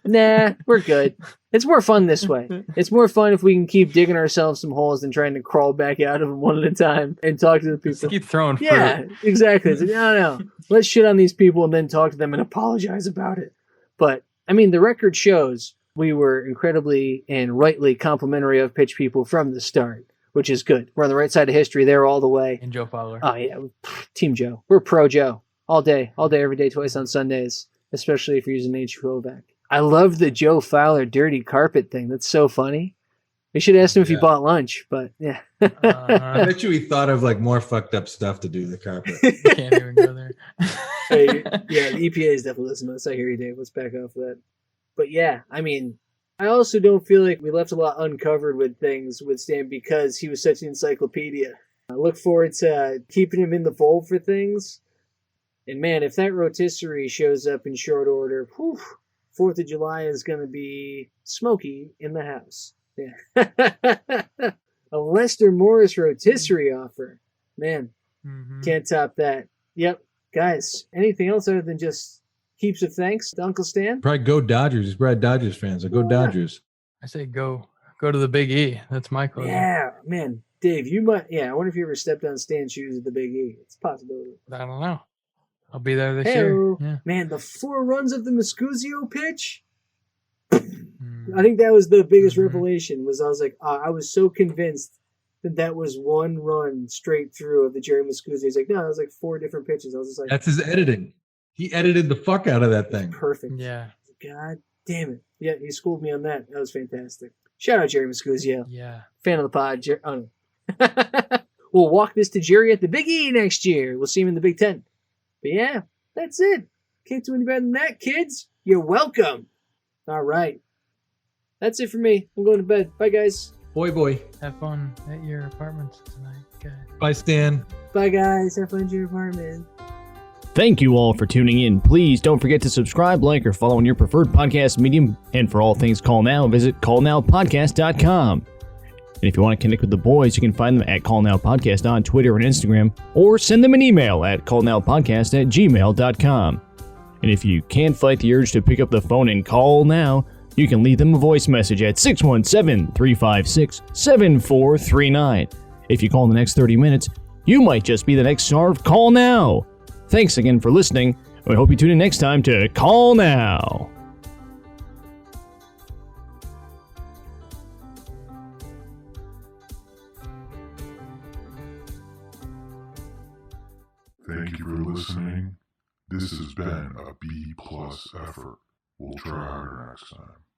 H: Nah, we're good. It's more fun this way. It's more fun if we can keep digging ourselves some holes than trying to crawl back out of them one at a time and talk to the people.
I: Just keep throwing fruit.
H: Yeah, exactly. It's like, no. Let's shit on these people and then talk to them and apologize about it. But, I mean, the record shows we were incredibly and rightly complimentary of Pitch People from the start, which is good. We're on the right side of history there all the way.
I: And Joe Fowler.
H: Oh, yeah. Team Joe. We're pro Joe. All day, every day, twice on Sundays, especially if you're using H2O-Vac. I love the Joe Fowler dirty carpet thing. That's so funny. We should ask him if he bought lunch, but yeah.
G: I bet you he thought of like more fucked up stuff to do the carpet.
I: Can't even go there.
H: Hey, yeah, the EPA is definitely listening to us. I hear you, Dave. Let's back off of that. But yeah, I mean, I also don't feel like we left a lot uncovered with things with Stan because he was such an encyclopedia. I look forward to keeping him in the fold for things. And man, if that rotisserie shows up in short order, 4th of July is going to be smoky in the house. Yeah. A Lester Morris rotisserie offer. Man, can't top that. Yep. Guys, anything else other than just heaps of thanks to Uncle Stan?
G: Probably go Dodgers. He's probably Dodgers fans. So go Dodgers.
I: I say go to the Big E. That's my closing.
H: Yeah, man. Dave, you might. Yeah, I wonder if you ever stepped on Stan's shoes at the Big E. It's a possibility.
I: I don't know. I'll be there this year. Yeah.
H: Man, the 4 runs of the Moscuzio pitch. I think that was the biggest revelation. I was like, I was so convinced that was one run straight through of the Jerry Moscuzio. He's like, no, it was like 4 different pitches. I was just like,
G: that's his editing. He edited the fuck out of that thing.
H: Perfect.
I: Yeah.
H: God damn it. Yeah, he schooled me on that. That was fantastic. Shout out Jerry Moscuzio.
I: Yeah.
H: Fan of the pod. Oh, no. We'll walk this to Jerry at the Big E next year. We'll see him in the Big Ten. But yeah, that's it. Can't do any better than that, kids. You're welcome. All right. That's it for me. I'm going to bed. Bye, guys.
G: Boy.
I: Have fun at your apartments tonight, guys.
G: Bye, Stan.
H: Bye, guys. Have fun at your apartment.
D: Thank you all for tuning in. Please don't forget to subscribe, like, or follow on your preferred podcast medium. And for all things Call Now, visit callnowpodcast.com. And if you want to connect with the boys, you can find them at Call Now Podcast on Twitter and Instagram, or send them an email at callnowpodcast@gmail.com. And if you can't fight the urge to pick up the phone and call now, you can leave them a voice message at 617-356-7439. If you call in the next 30 minutes, you might just be the next star of Call Now. Thanks again for listening. We hope you tune in next time to Call Now.
K: Thank you for listening. This has been a B+ effort. We'll try harder next time.